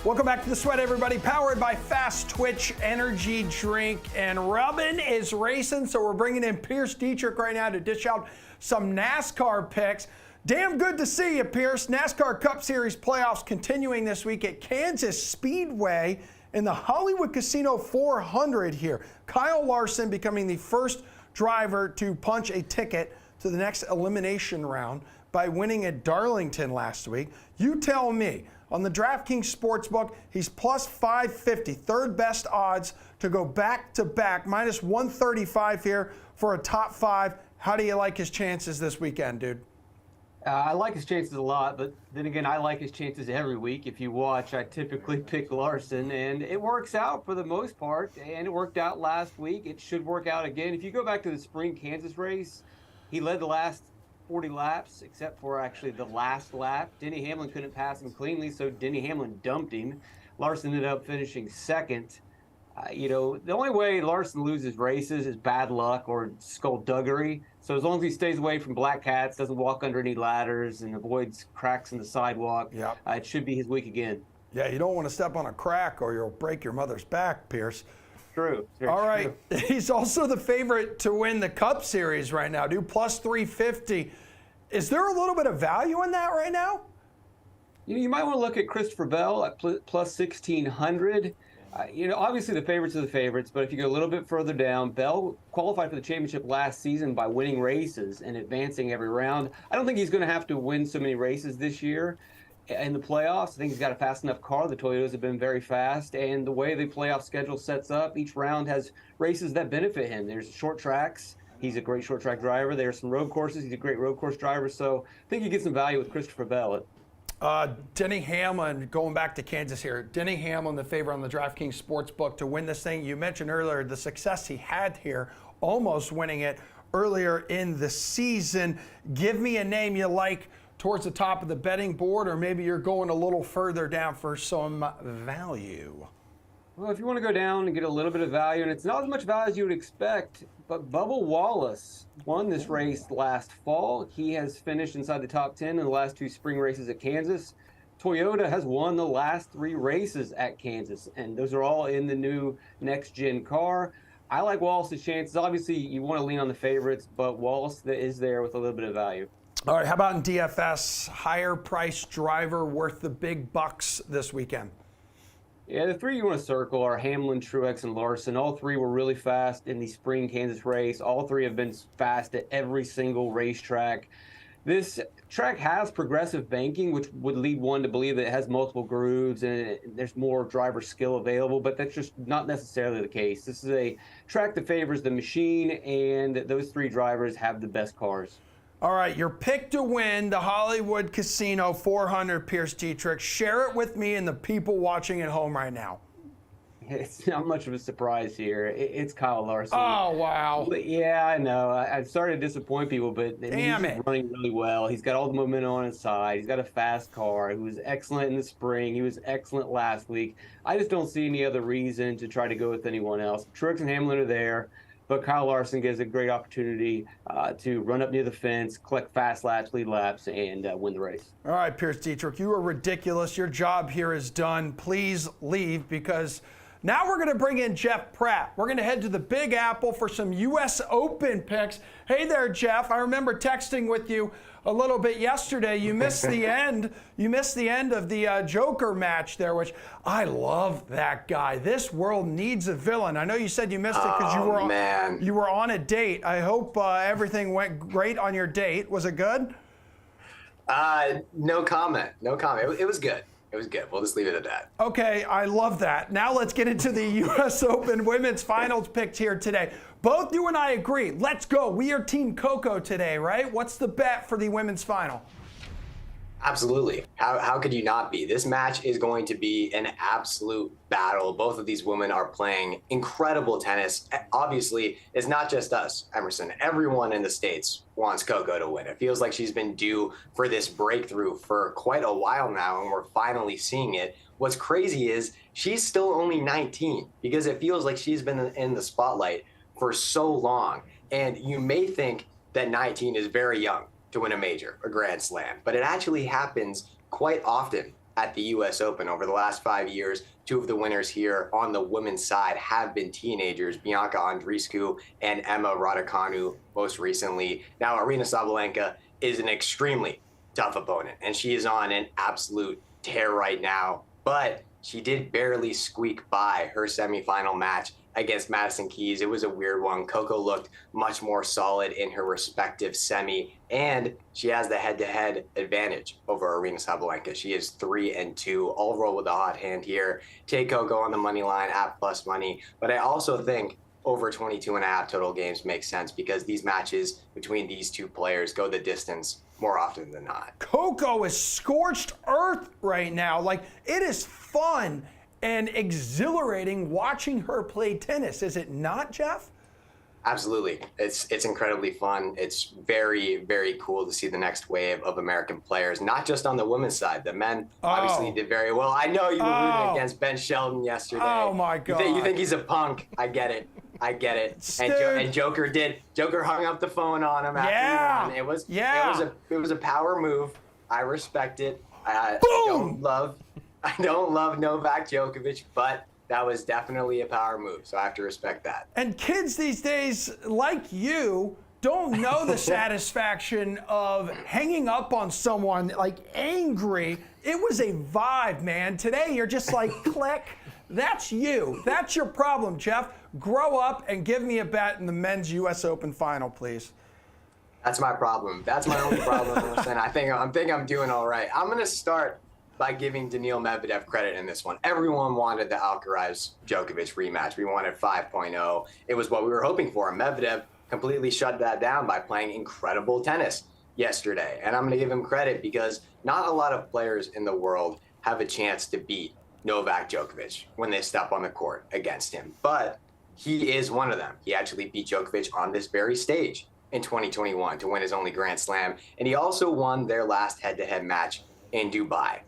Welcome back to The Sweat, everybody. Powered by Fast Twitch Energy Drink. And Rubbin is racing, so we're bringing in Pierce Dietrich right now to dish out some NASCAR picks. Damn good to see you, Pierce. NASCAR Cup Series playoffs continuing this week at Kansas Speedway in the Hollywood Casino 400 here. Kyle Larson becoming the first driver to punch a ticket to the next elimination round by winning at Darlington last week. You tell me. On the DraftKings Sportsbook, he's plus 550, third best odds to go back-to-back, minus 135 here for a top 5. How do you like his chances this weekend, dude? I like his chances a lot, but then again, I like his chances every week. If you watch, I typically pick Larson, and it works out for the most part, and it worked out last week. It should work out again. If you go back to the spring Kansas race, he led the last 40 laps, except for actually the last lap. Denny Hamlin couldn't pass him cleanly, so Denny Hamlin dumped him. Larson ended up finishing second. The only way Larson loses races is bad luck or skullduggery. So as long as he stays away from black cats, doesn't walk under any ladders, and avoids cracks in the sidewalk, it should be his week again. Yeah, you don't want to step on a crack or you'll break your mother's back, Pierce. True. All right. He's also the favorite to win the Cup Series right now, dude. Plus 350. Is there a little bit of value in that right now? You might want to look at Christopher Bell at plus 1,600. Obviously the favorites are the favorites, but if you go a little bit further down, Bell qualified for the championship last season by winning races and advancing every round. I don't think he's going to have to win so many races this year in the playoffs. I think he's got a fast enough car. The Toyotas have been very fast, and the way the playoff schedule sets up, each round has races that benefit him. There's short tracks. He's a great short track driver. There's some road courses. He's a great road course driver. So I think you get some value with Christopher Bell. Denny Hamlin, going back to Kansas here. Denny Hamlin, the favorite on the DraftKings Sportsbook to win this thing. You mentioned earlier the success he had here, almost winning it earlier in the season. Give me a name you like towards the top of the betting board, or maybe you're going a little further down for some value. Well, if you want to go down and get a little bit of value, and it's not as much value as you would expect, but Bubba Wallace won this race last fall. He has finished inside the top 10 in the last 2 spring races at Kansas. Toyota has won the last 3 races at Kansas, and those are all in the new next-gen car. I like Wallace's chances. Obviously, you want to lean on the favorites, but Wallace is there with a little bit of value. All right, how about in DFS? Higher price driver worth the big bucks this weekend? Yeah, the 3 you want to circle are Hamlin, Truex, and Larson. All 3 were really fast in the spring Kansas race. All 3 have been fast at every single racetrack. This track has progressive banking, which would lead one to believe that it has multiple grooves and there's more driver skill available, but that's just not necessarily the case. This is a track that favors the machine, and those 3 drivers have the best cars. All right, your pick to win the Hollywood Casino 400, Pierce Dietrich. Share it with me and the people watching at home right now. It's not much of a surprise here. It's Kyle Larson. Oh, wow. But yeah, I know. I'm sorry to disappoint people, but he's running really well. He's got all the momentum on his side. He's got a fast car. He was excellent in the spring. He was excellent last week. I just don't see any other reason to try to go with anyone else. Truex and Hamlin are there. But Kyle Larson gives a great opportunity to run up near the fence, collect fast laps, lead laps, and win the race. All right, Pierce Dietrich, you are ridiculous. Your job here is done. Please leave, because now we're going to bring in Jeff Pratt. We're going to head to the Big Apple for some U.S. Open picks. Hey there, Jeff. I remember texting with you a little bit yesterday. You missed the end. You missed the end of the Joker match there, which I love that guy. This world needs a villain. I know you said you missed it because you were on a date. I hope everything went great on your date. Was it good? No comment. No comment. It was good. It was good. We'll just leave it at that. Okay, I love that. Now let's get into the U.S. Open women's finals picks here today. Both you and I agree. Let's go. We are Team Coco today, right? What's the bet for the women's final? Absolutely. How could you not be? This match is going to be an absolute battle. Both of these women are playing incredible tennis. Obviously, it's not just us, Emerson. Everyone in the States wants Coco to win. It feels like she's been due for this breakthrough for quite a while now, and we're finally seeing it. What's crazy is she's still only 19, because it feels like she's been in the spotlight for so long. And you may think that 19 is very young to win a major, a Grand Slam, but it actually happens quite often at the U.S. Open. Over the last 5 years, 2 of the winners here on the women's side have been teenagers, Bianca Andreescu and Emma Raducanu most recently. Now, Aryna Sabalenka is an extremely tough opponent, and she is on an absolute tear right now, but she did barely squeak by her semifinal match against Madison Keys. It was a weird one. Coco looked much more solid in her respective semi, and she has the head-to-head advantage over Aryna Sabalenka. She is 3-2. I'll roll with a hot hand here. Take Coco on the money line at plus money, but I also think over 22.5 total games makes sense because these matches between these two players go the distance more often than not. Coco is scorched earth right now. Like, it is fun and exhilarating watching her play tennis, is it not, Jeff? Absolutely. It's incredibly fun. It's very, very cool to see the next wave of American players, not just on the women's side. The men obviously did very well. I know you were rooting against Ben Shelton yesterday. Oh, my God. You think he's a punk. I get it. And Joker hung up the phone on him after he won. It was a power move. I respect it. I don't love Novak Djokovic, but that was definitely a power move, so I have to respect that. And kids these days, like you, don't know the satisfaction of hanging up on someone, like, angry. It was a vibe, man. Today, you're just like, click. That's you. That's your problem, Jeff. Grow up and give me a bet in the men's U.S. Open final, please. That's my problem. That's my only problem. I think I'm doing all right. I'm going to start by giving Daniil Medvedev credit in this one. Everyone wanted the Alcaraz-Djokovic rematch. We wanted 5.0. It was what we were hoping for. Medvedev completely shut that down by playing incredible tennis yesterday. And I'm going to give him credit because not a lot of players in the world have a chance to beat Novak Djokovic when they step on the court against him. But he is one of them. He actually beat Djokovic on this very stage in 2021 to win his only Grand Slam. And he also won their last head-to-head match in Dubai.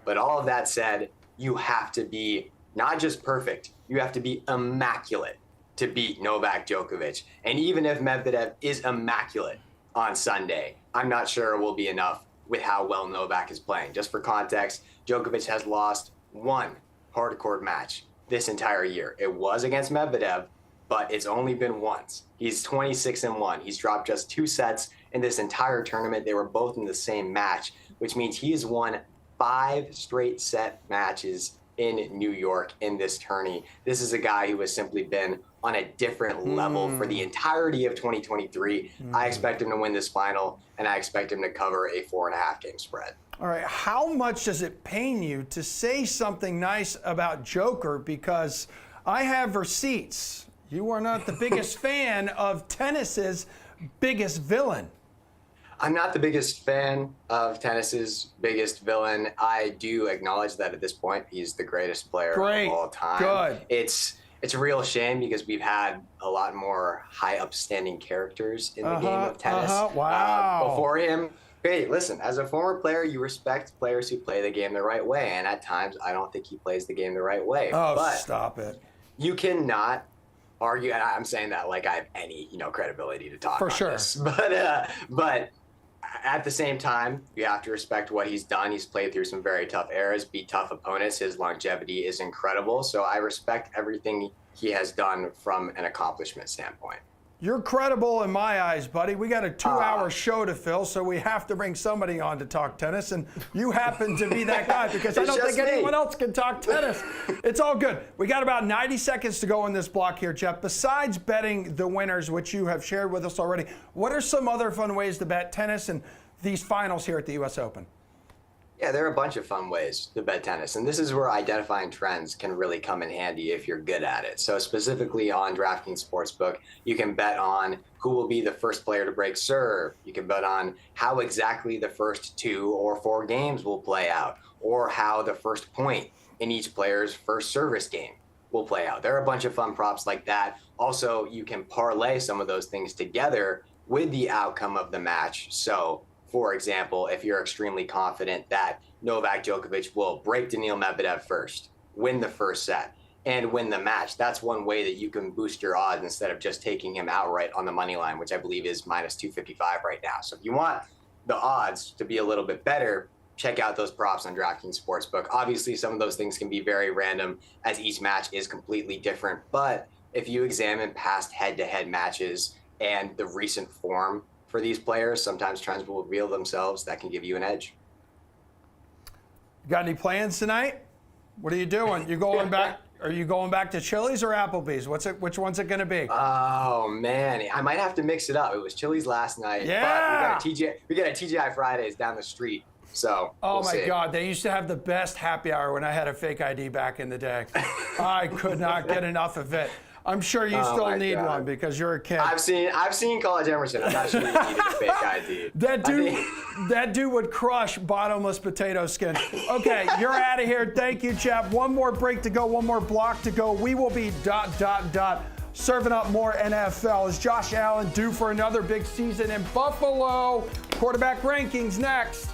But all of that said, you have to be not just perfect, you have to be immaculate to beat Novak Djokovic. And even if Medvedev is immaculate on Sunday, I'm not sure it will be enough with how well Novak is playing. Just for context, Djokovic has lost 1 hardcourt match this entire year. It was against Medvedev, but it's only been once. He's 26-1. He's dropped just 2 sets in this entire tournament. They were both in the same match, which means he has won 5 straight set matches in New York in this tourney. This is a guy who has simply been on a different level for the entirety of 2023. I expect him to win this final, and I expect him to cover a 4.5 game spread. All right, how much does it pain you to say something nice about Joker? Because I have receipts. You are not the biggest fan of tennis's biggest villain. I'm not the biggest fan of tennis's biggest villain. I do acknowledge that at this point, he's the greatest player of all time. Good. It's a real shame because we've had a lot more high upstanding characters in the game of tennis before him. Hey, listen, as a former player, you respect players who play the game the right way. And at times, I don't think he plays the game the right way. But stop it. You cannot argue, and I'm saying that like I have any, credibility to talk about this. But at the same time, you have to respect what he's done. He's played through some very tough eras, beat tough opponents. His longevity is incredible. So I respect everything he has done from an accomplishment standpoint. You're credible in my eyes, buddy. We got a 2-hour show to fill, so we have to bring somebody on to talk tennis, and you happen to be that guy because I don't think anyone else can talk tennis. It's all good. We got about 90 seconds to go in this block here, Jeff. Besides betting the winners, which you have shared with us already, what are some other fun ways to bet tennis and these finals here at the U.S. Open? Yeah, there are a bunch of fun ways to bet tennis, and this is where identifying trends can really come in handy if you're good at it. So specifically on DraftKings Sportsbook, you can bet on who will be the first player to break serve. You can bet on how exactly the first 2 or 4 games will play out, or how the first point in each player's first service game will play out. There are a bunch of fun props like that. Also, you can parlay some of those things together with the outcome of the match. So, for example, if you're extremely confident that Novak Djokovic will break Daniil Medvedev first, win the first set, and win the match, that's one way that you can boost your odds instead of just taking him outright on the money line, which I believe is minus 255 right now. So if you want the odds to be a little bit better, check out those props on DraftKings Sportsbook. Obviously, some of those things can be very random as each match is completely different. But if you examine past head-to-head matches and the recent form for these players, sometimes trends will reveal themselves that can give you an edge. Got any plans tonight? What are you doing? You going back? Are you going back to Chili's or Applebee's? Which one's it going to be? Oh man, I might have to mix it up. It was Chili's last night. Yeah. But we got a TGI Fridays down the street. So oh we'll my see. God, they used to have the best happy hour when I had a fake ID back in the day. I could not get enough of it. I'm sure you still need one because you're a kid. I've seen College Emerson. I'm not sure you needed a fake ID. That dude would crush bottomless potato skins. Okay, you're out of here. Thank you, Jeff. One more break to go, one more block to go. We will be ... serving up more NFL. Is Josh Allen due for another big season in Buffalo? Quarterback rankings next.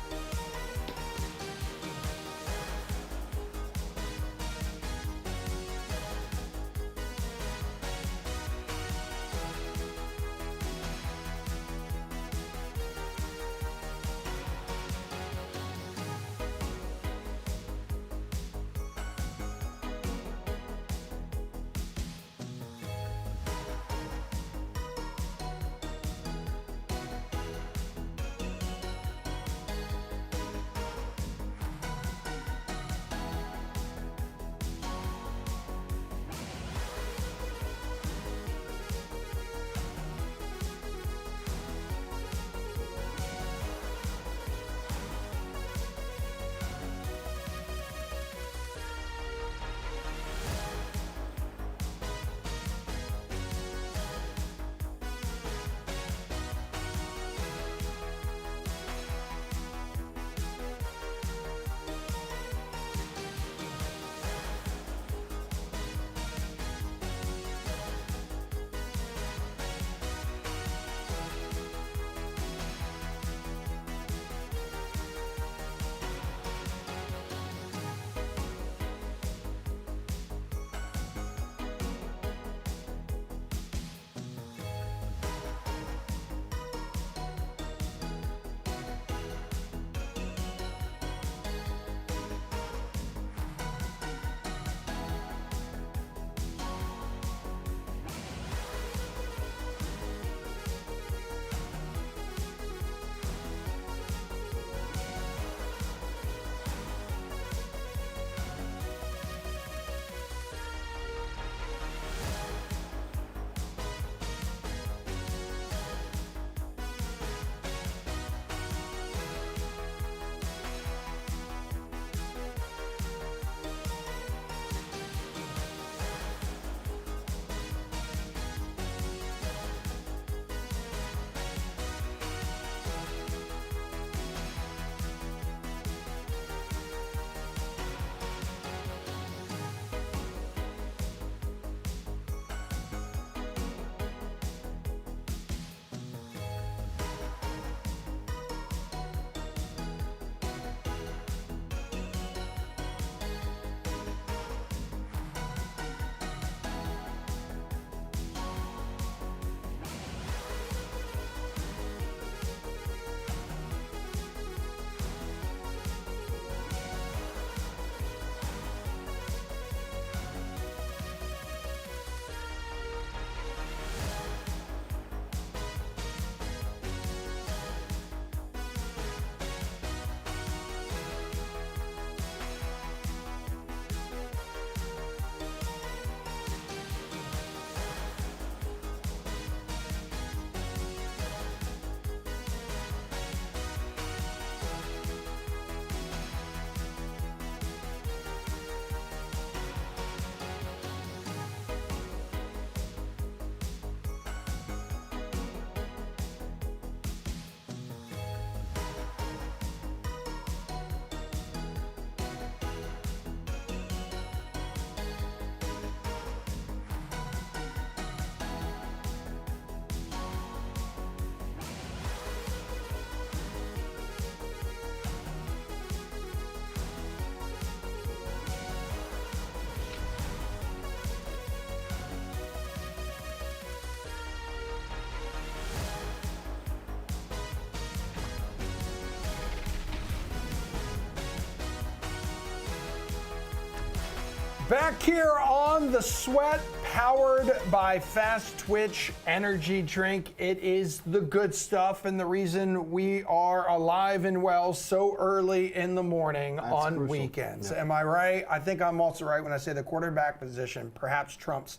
Back here on The Sweat, powered by Fast Twitch Energy Drink. It is the good stuff and the reason we are alive and well so early in the morning on crucial. weekends. Yeah. Am I right? I think I'm also right when I say the quarterback position perhaps trumps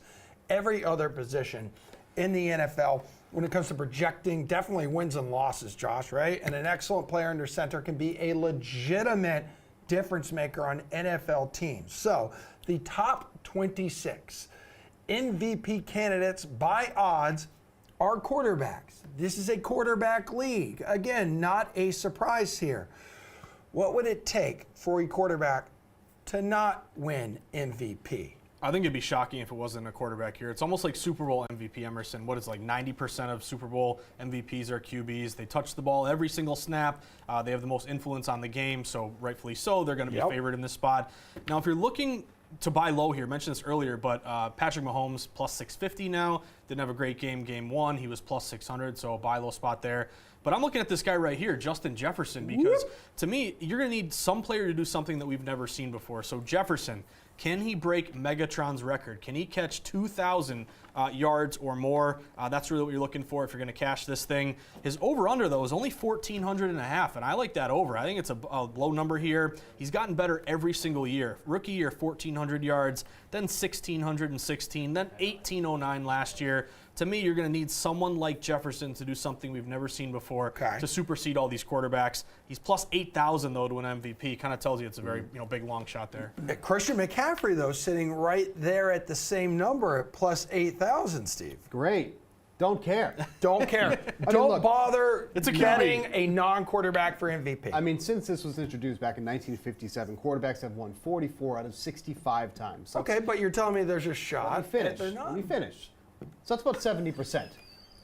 every other position in the NFL when it comes to projecting definitely wins and losses, Josh, right? And an excellent player under center can be a legitimate difference maker on NFL teams. So the top 26 MVP candidates by odds are quarterbacks. This is a quarterback league. Again, not a surprise here. What would it take for a quarterback to not win MVP? I think it'd be shocking if it wasn't a quarterback here. It's almost like Super Bowl MVP, Emerson. What is like 90% of Super Bowl MVPs are QBs. They touch the ball every single snap. They have the most influence on the game, so rightfully so, they're going to be favored in this spot. Now, if you're looking to buy low here, mentioned this earlier, but Patrick Mahomes plus 650 now. Didn't have a great game one. He was plus 600, so a buy low spot there. But I'm looking at this guy right here, Justin Jefferson, because to me, you're going to need some player to do something that we've never seen before. So Jefferson, can he break Megatron's record? Can he catch 2,000 yards or more? That's really what you're looking for if you're going to cash this thing. His over-under, though, is only 1,400 and a half, and I like that over. I think it's a low number here. He's gotten better every single year. Rookie year, 1,400 yards, then 1,616, then 1,809 last year. To me, you're going to need someone like Jefferson to do something we've never seen before to supersede all these quarterbacks. He's plus 8,000 though to an MVP. Kind of tells you it's a very big long shot there. Christian McCaffrey though sitting right there at the same number at plus 8,000. Steve. Great. Don't care. Don't care. Don't bother betting a non-quarterback for MVP. I mean, since this was introduced back in 1957, quarterbacks have won 44 out of 65 times. Okay, but you're telling me there's a shot. Let me finish. So that's about 70%.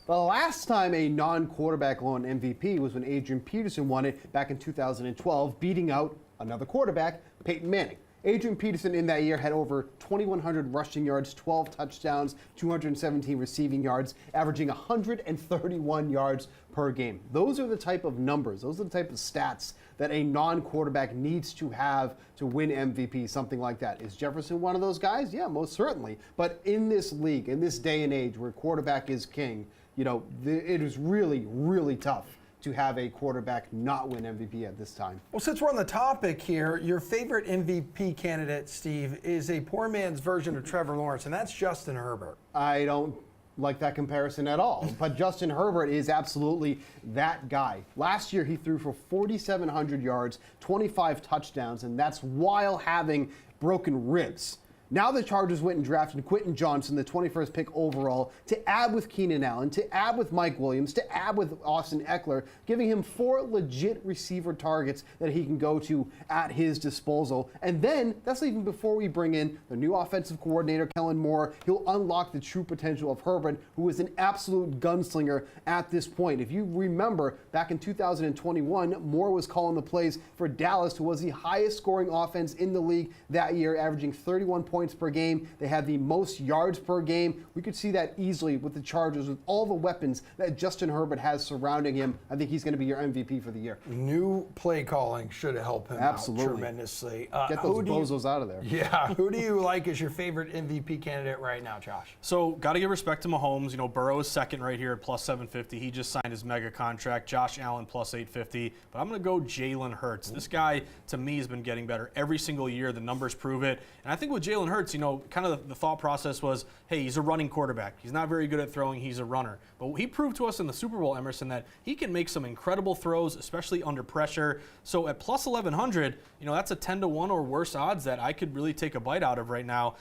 The last time a non-quarterback won MVP was when Adrian Peterson won it back in 2012, beating out another quarterback, Peyton Manning. Adrian Peterson in that year had over 2,100 rushing yards, 12 touchdowns, 217 receiving yards, averaging 131 yards per game. Those are the type of numbers, those are the type of stats that a non-quarterback needs to have to win MVP, something like that. Is Jefferson one of those guys? Yeah, most certainly. But in this league, in this day and age where quarterback is king, it is really, really tough to have a quarterback not win MVP at this time. Well, since we're on the topic here, your favorite MVP candidate, Steve, is a poor man's version of Trevor Lawrence, and that's Justin Herbert. I don't like that comparison at all, but Justin Herbert is absolutely that guy. Last year, he threw for 4,700 yards, 25 touchdowns, and that's while having broken ribs. Now the Chargers went and drafted Quentin Johnson, the 21st pick overall, to add with Keenan Allen, to add with Mike Williams, to add with Austin Eckler, giving him 4 legit receiver targets that he can go to at his disposal. And then, that's even before we bring in the new offensive coordinator, Kellen Moore. He'll unlock the true potential of Herbert, who is an absolute gunslinger at this point. If you remember, back in 2021, Moore was calling the plays for Dallas, who was the highest scoring offense in the league that year, averaging 31 points per game. They had the most yards per game. We could see that easily with the Chargers, with all the weapons that Justin Herbert has surrounding him. I think he's going to be your MVP for the year. New play calling should help him out tremendously. Get those bozos out of there. Yeah. Who do you like as your favorite MVP candidate right now, Josh? So, got to give respect to Mahomes. Burrow is second right here at plus 750. He just signed his mega contract. Josh Allen plus 850. But I'm going to go Jalen Hurts. This guy, to me, has been getting better every single year. The numbers prove it. And I think with Jalen Hurts, kind of the thought process was, hey, he's a running quarterback. He's not very good at throwing. He's a runner. But he proved to us in the Super Bowl, Emerson, that he can make some incredible throws, especially under pressure. So at plus 1,100, that's a 10-1 or worse odds that I could really take a bite out of right now.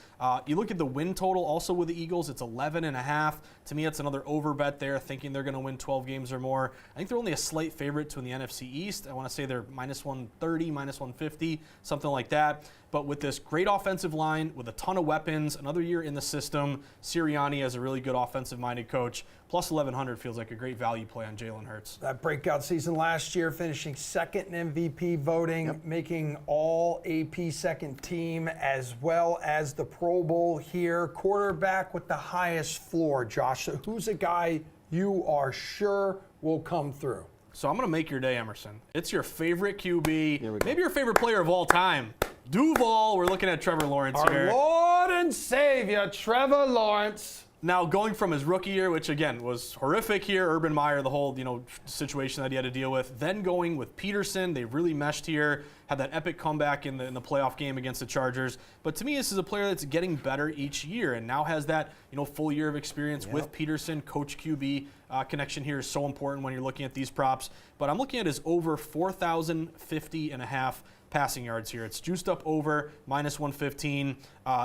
You look at the win total also with the Eagles, it's 11.5. To me, it's another over bet there, thinking they're going to win 12 games or more. I think they're only a slight favorite to in the NFC East. I want to say they're minus 130, minus 150, something like that. But with this great offensive line, with a ton of weapons, another year in the system, Sirianni as a really good offensive-minded coach, plus 1,100 feels like a great value play on Jalen Hurts. That breakout season last year, finishing second in MVP voting, making all AP second team, as well as the Pro Bowl here. Quarterback with the highest floor, Josh. So who's a guy you are sure will come through? So I'm going to make your day, Emerson. It's your favorite QB, maybe your favorite player of all time. Duval. We're looking at Trevor Lawrence Our here. Lord and Savior, Trevor Lawrence. Now, going from his rookie year, which again was horrific here, Urban Meyer, the whole situation that he had to deal with, then going with Peterson, they really meshed here, had that epic comeback in the playoff game against the Chargers. But to me, this is a player that's getting better each year, and now has that full year of experience with Peterson. Coach QB connection here is so important when you're looking at these props. But I'm looking at his over 4,050.5 passing yards here. It's juiced up over -115.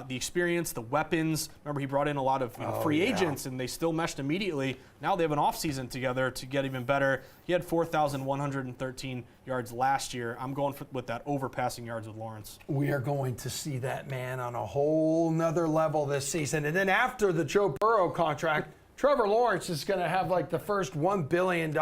The experience, the weapons. Remember, he brought in a lot of free agents, and they still meshed immediately. Now they have an offseason together to get even better. He had 4,113 yards last year. I'm going with that over passing yards with Lawrence. We are going to see that man on a whole nother level this season. And then after the Joe Burrow contract, Trevor Lawrence is going to have like the first $1 billion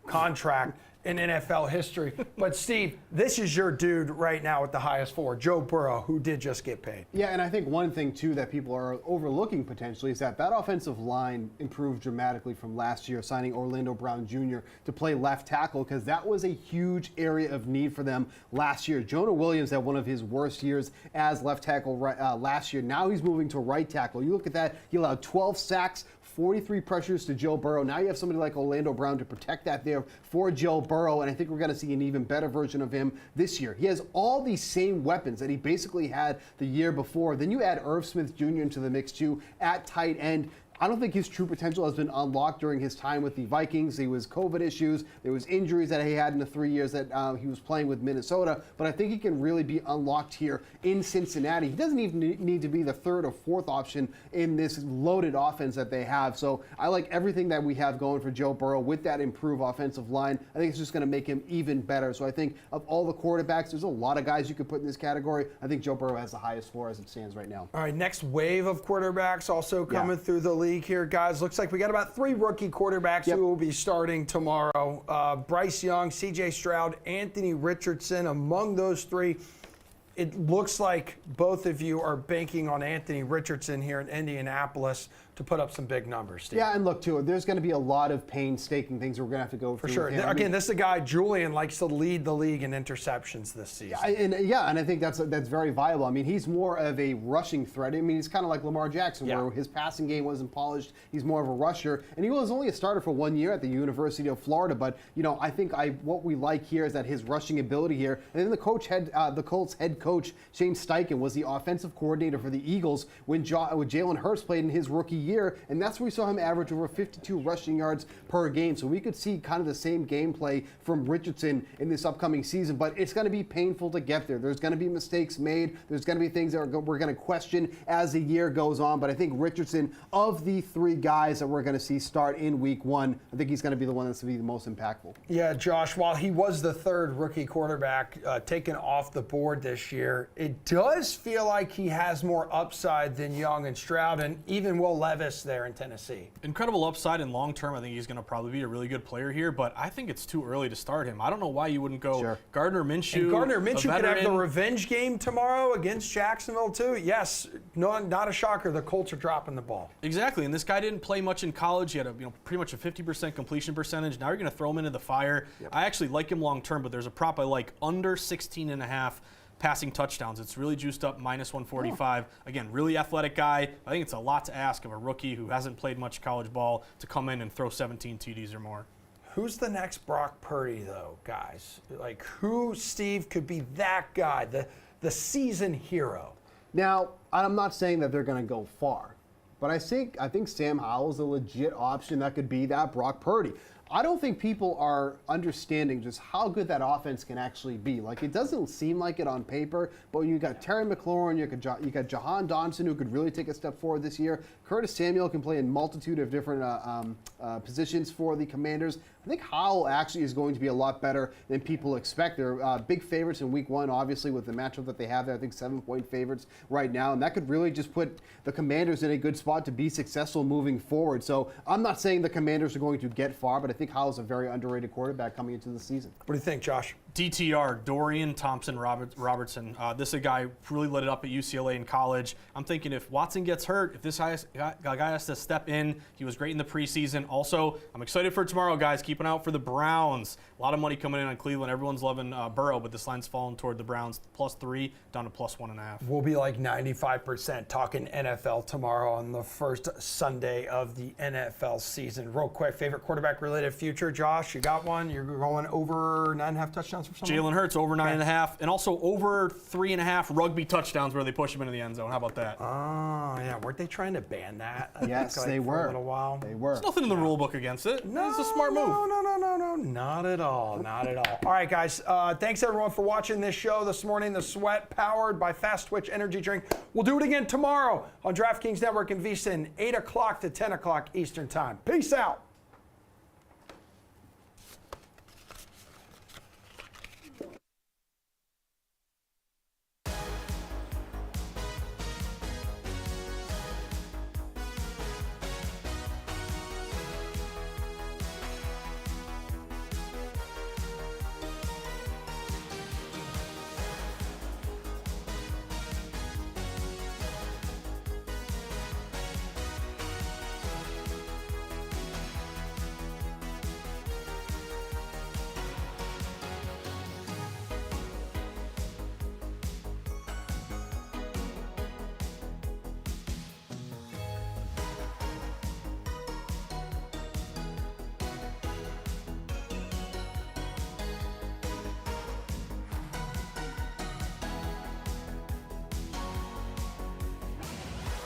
contract in NFL history. But Steve, this is your dude right now with the highest floor, Joe Burrow, who did just get paid. Yeah, and I think one thing too that people are overlooking potentially is that offensive line improved dramatically from last year, signing Orlando Brown Jr. to play left tackle, because that was a huge area of need for them last year. Jonah Williams had one of his worst years as left tackle last year. Now he's moving to right tackle. You look at that, he allowed 12 sacks, 43 pressures to Joe Burrow. Now you have somebody like Orlando Brown to protect that there for Joe Burrow, and I think we're going to see an even better version of him this year. He has all these same weapons that he basically had the year before. Then you add Irv Smith Jr. into the mix too at tight end. I don't think his true potential has been unlocked during his time with the Vikings. There was COVID issues. There was injuries that he had in the 3 years that he was playing with Minnesota. But I think he can really be unlocked here in Cincinnati. He doesn't even need to be the third or fourth option in this loaded offense that they have. So I like everything that we have going for Joe Burrow with that improved offensive line. I think it's just going to make him even better. So I think of all the quarterbacks, there's a lot of guys you could put in this category. I think Joe Burrow has the highest floor as it stands right now. All right, next wave of quarterbacks also coming through the league here, guys. Looks like we got about 3 rookie quarterbacks who will be starting tomorrow. Bryce Young, C.J. Stroud, Anthony Richardson. Among those 3, it looks like both of you are banking on Anthony Richardson here in Indianapolis to put up some big numbers, Steve. Yeah, and look, too, there's going to be a lot of painstaking things we're going to have to go through. For sure. Again, this is a guy, Julian, likes to lead the league in interceptions this season. And I think that's very viable. I mean, he's more of a rushing threat. I mean, he's kind of like Lamar Jackson, where his passing game wasn't polished. He's more of a rusher. And he was only a starter for 1 year at the University of Florida. But, I think what we like here is that his rushing ability here. And then the Colts head coach, Shane Steichen, was the offensive coordinator for the Eagles when Jalen Hurts played in his rookie year. And that's where we saw him average over 52 rushing yards per game. So we could see kind of the same gameplay from Richardson in this upcoming season. But it's going to be painful to get there. There's going to be mistakes made. There's going to be things that we're going to question as the year goes on. But I think Richardson, of the 3 guys that we're going to see start in week 1, I think he's going to be the one that's going to be the most impactful. Yeah, Josh, while he was the 3rd rookie quarterback taken off the board this year, it does feel like he has more upside than Young and Stroud and even Will Levis there in Tennessee. Incredible upside, and long term, I think he's going to probably be a really good player here, but I think it's too early to start him. I don't know why you wouldn't go Gardner Minshew. And Gardner Minshew could have the revenge game tomorrow against Jacksonville, too. Yes, not a shocker. The Colts are dropping the ball. Exactly, and this guy didn't play much in college. He had pretty much a 50% completion percentage. Now you're going to throw him into the fire. I actually like him long term, but there's a prop I like, under 16.5 passing touchdowns. It's really juiced up, -145. Again, really athletic guy. I think it's a lot to ask of a rookie who hasn't played much college ball to come in and throw 17 TDs or more. Who's the next Brock Purdy, though, guys? Like, who, Steve, could be that guy, the season hero? Now, I'm not saying that they're going to go far, but I think Sam Howell's a legit option that could be that Brock Purdy. I don't think people are understanding just how good that offense can actually be. Like, it doesn't seem like it on paper, but when you got Terry McLaurin, you got Jahan Dotson, who could really take a step forward this year. Curtis Samuel can play in multitude of different positions for the Commanders. I think Howell actually is going to be a lot better than people expect. They're big favorites in week 1, obviously, with the matchup that they have there. I think 7-point favorites right now, and that could really just put the Commanders in a good spot to be successful moving forward. So I'm not saying the Commanders are going to get far, but I think Howell's a very underrated quarterback coming into the season. What do you think, Josh? DTR, Dorian Thompson-Robertson. This is a guy who really lit it up at UCLA in college. I'm thinking if Watson gets hurt, if this guy has to step in, he was great in the preseason. Also, I'm excited for tomorrow, guys. Keep an eye out for the Browns. A lot of money coming in on Cleveland. Everyone's loving Burrow, but this line's falling toward the Browns, +3 down to +1.5. We'll be like 95% talking NFL tomorrow on the first Sunday of the NFL season. Real quick, favorite quarterback-related future, Josh? You got one? You're going over 9.5 touchdowns for someone? Jalen Hurts over 9.5, and also over 3.5 rugby touchdowns where they push him into the end zone. How about that? Oh, yeah. Weren't they trying to ban that? Yes, they were. For a little while. They were. There's nothing in the rule book against it. No, it's a smart move. No, not at all. Not at all. All right, guys. Thanks, everyone, for watching this show this morning. The Sweat, powered by Fast Twitch Energy Drink. We'll do it again tomorrow on DraftKings Network and VSiN, 8 o'clock to 10 o'clock Eastern Time. Peace out.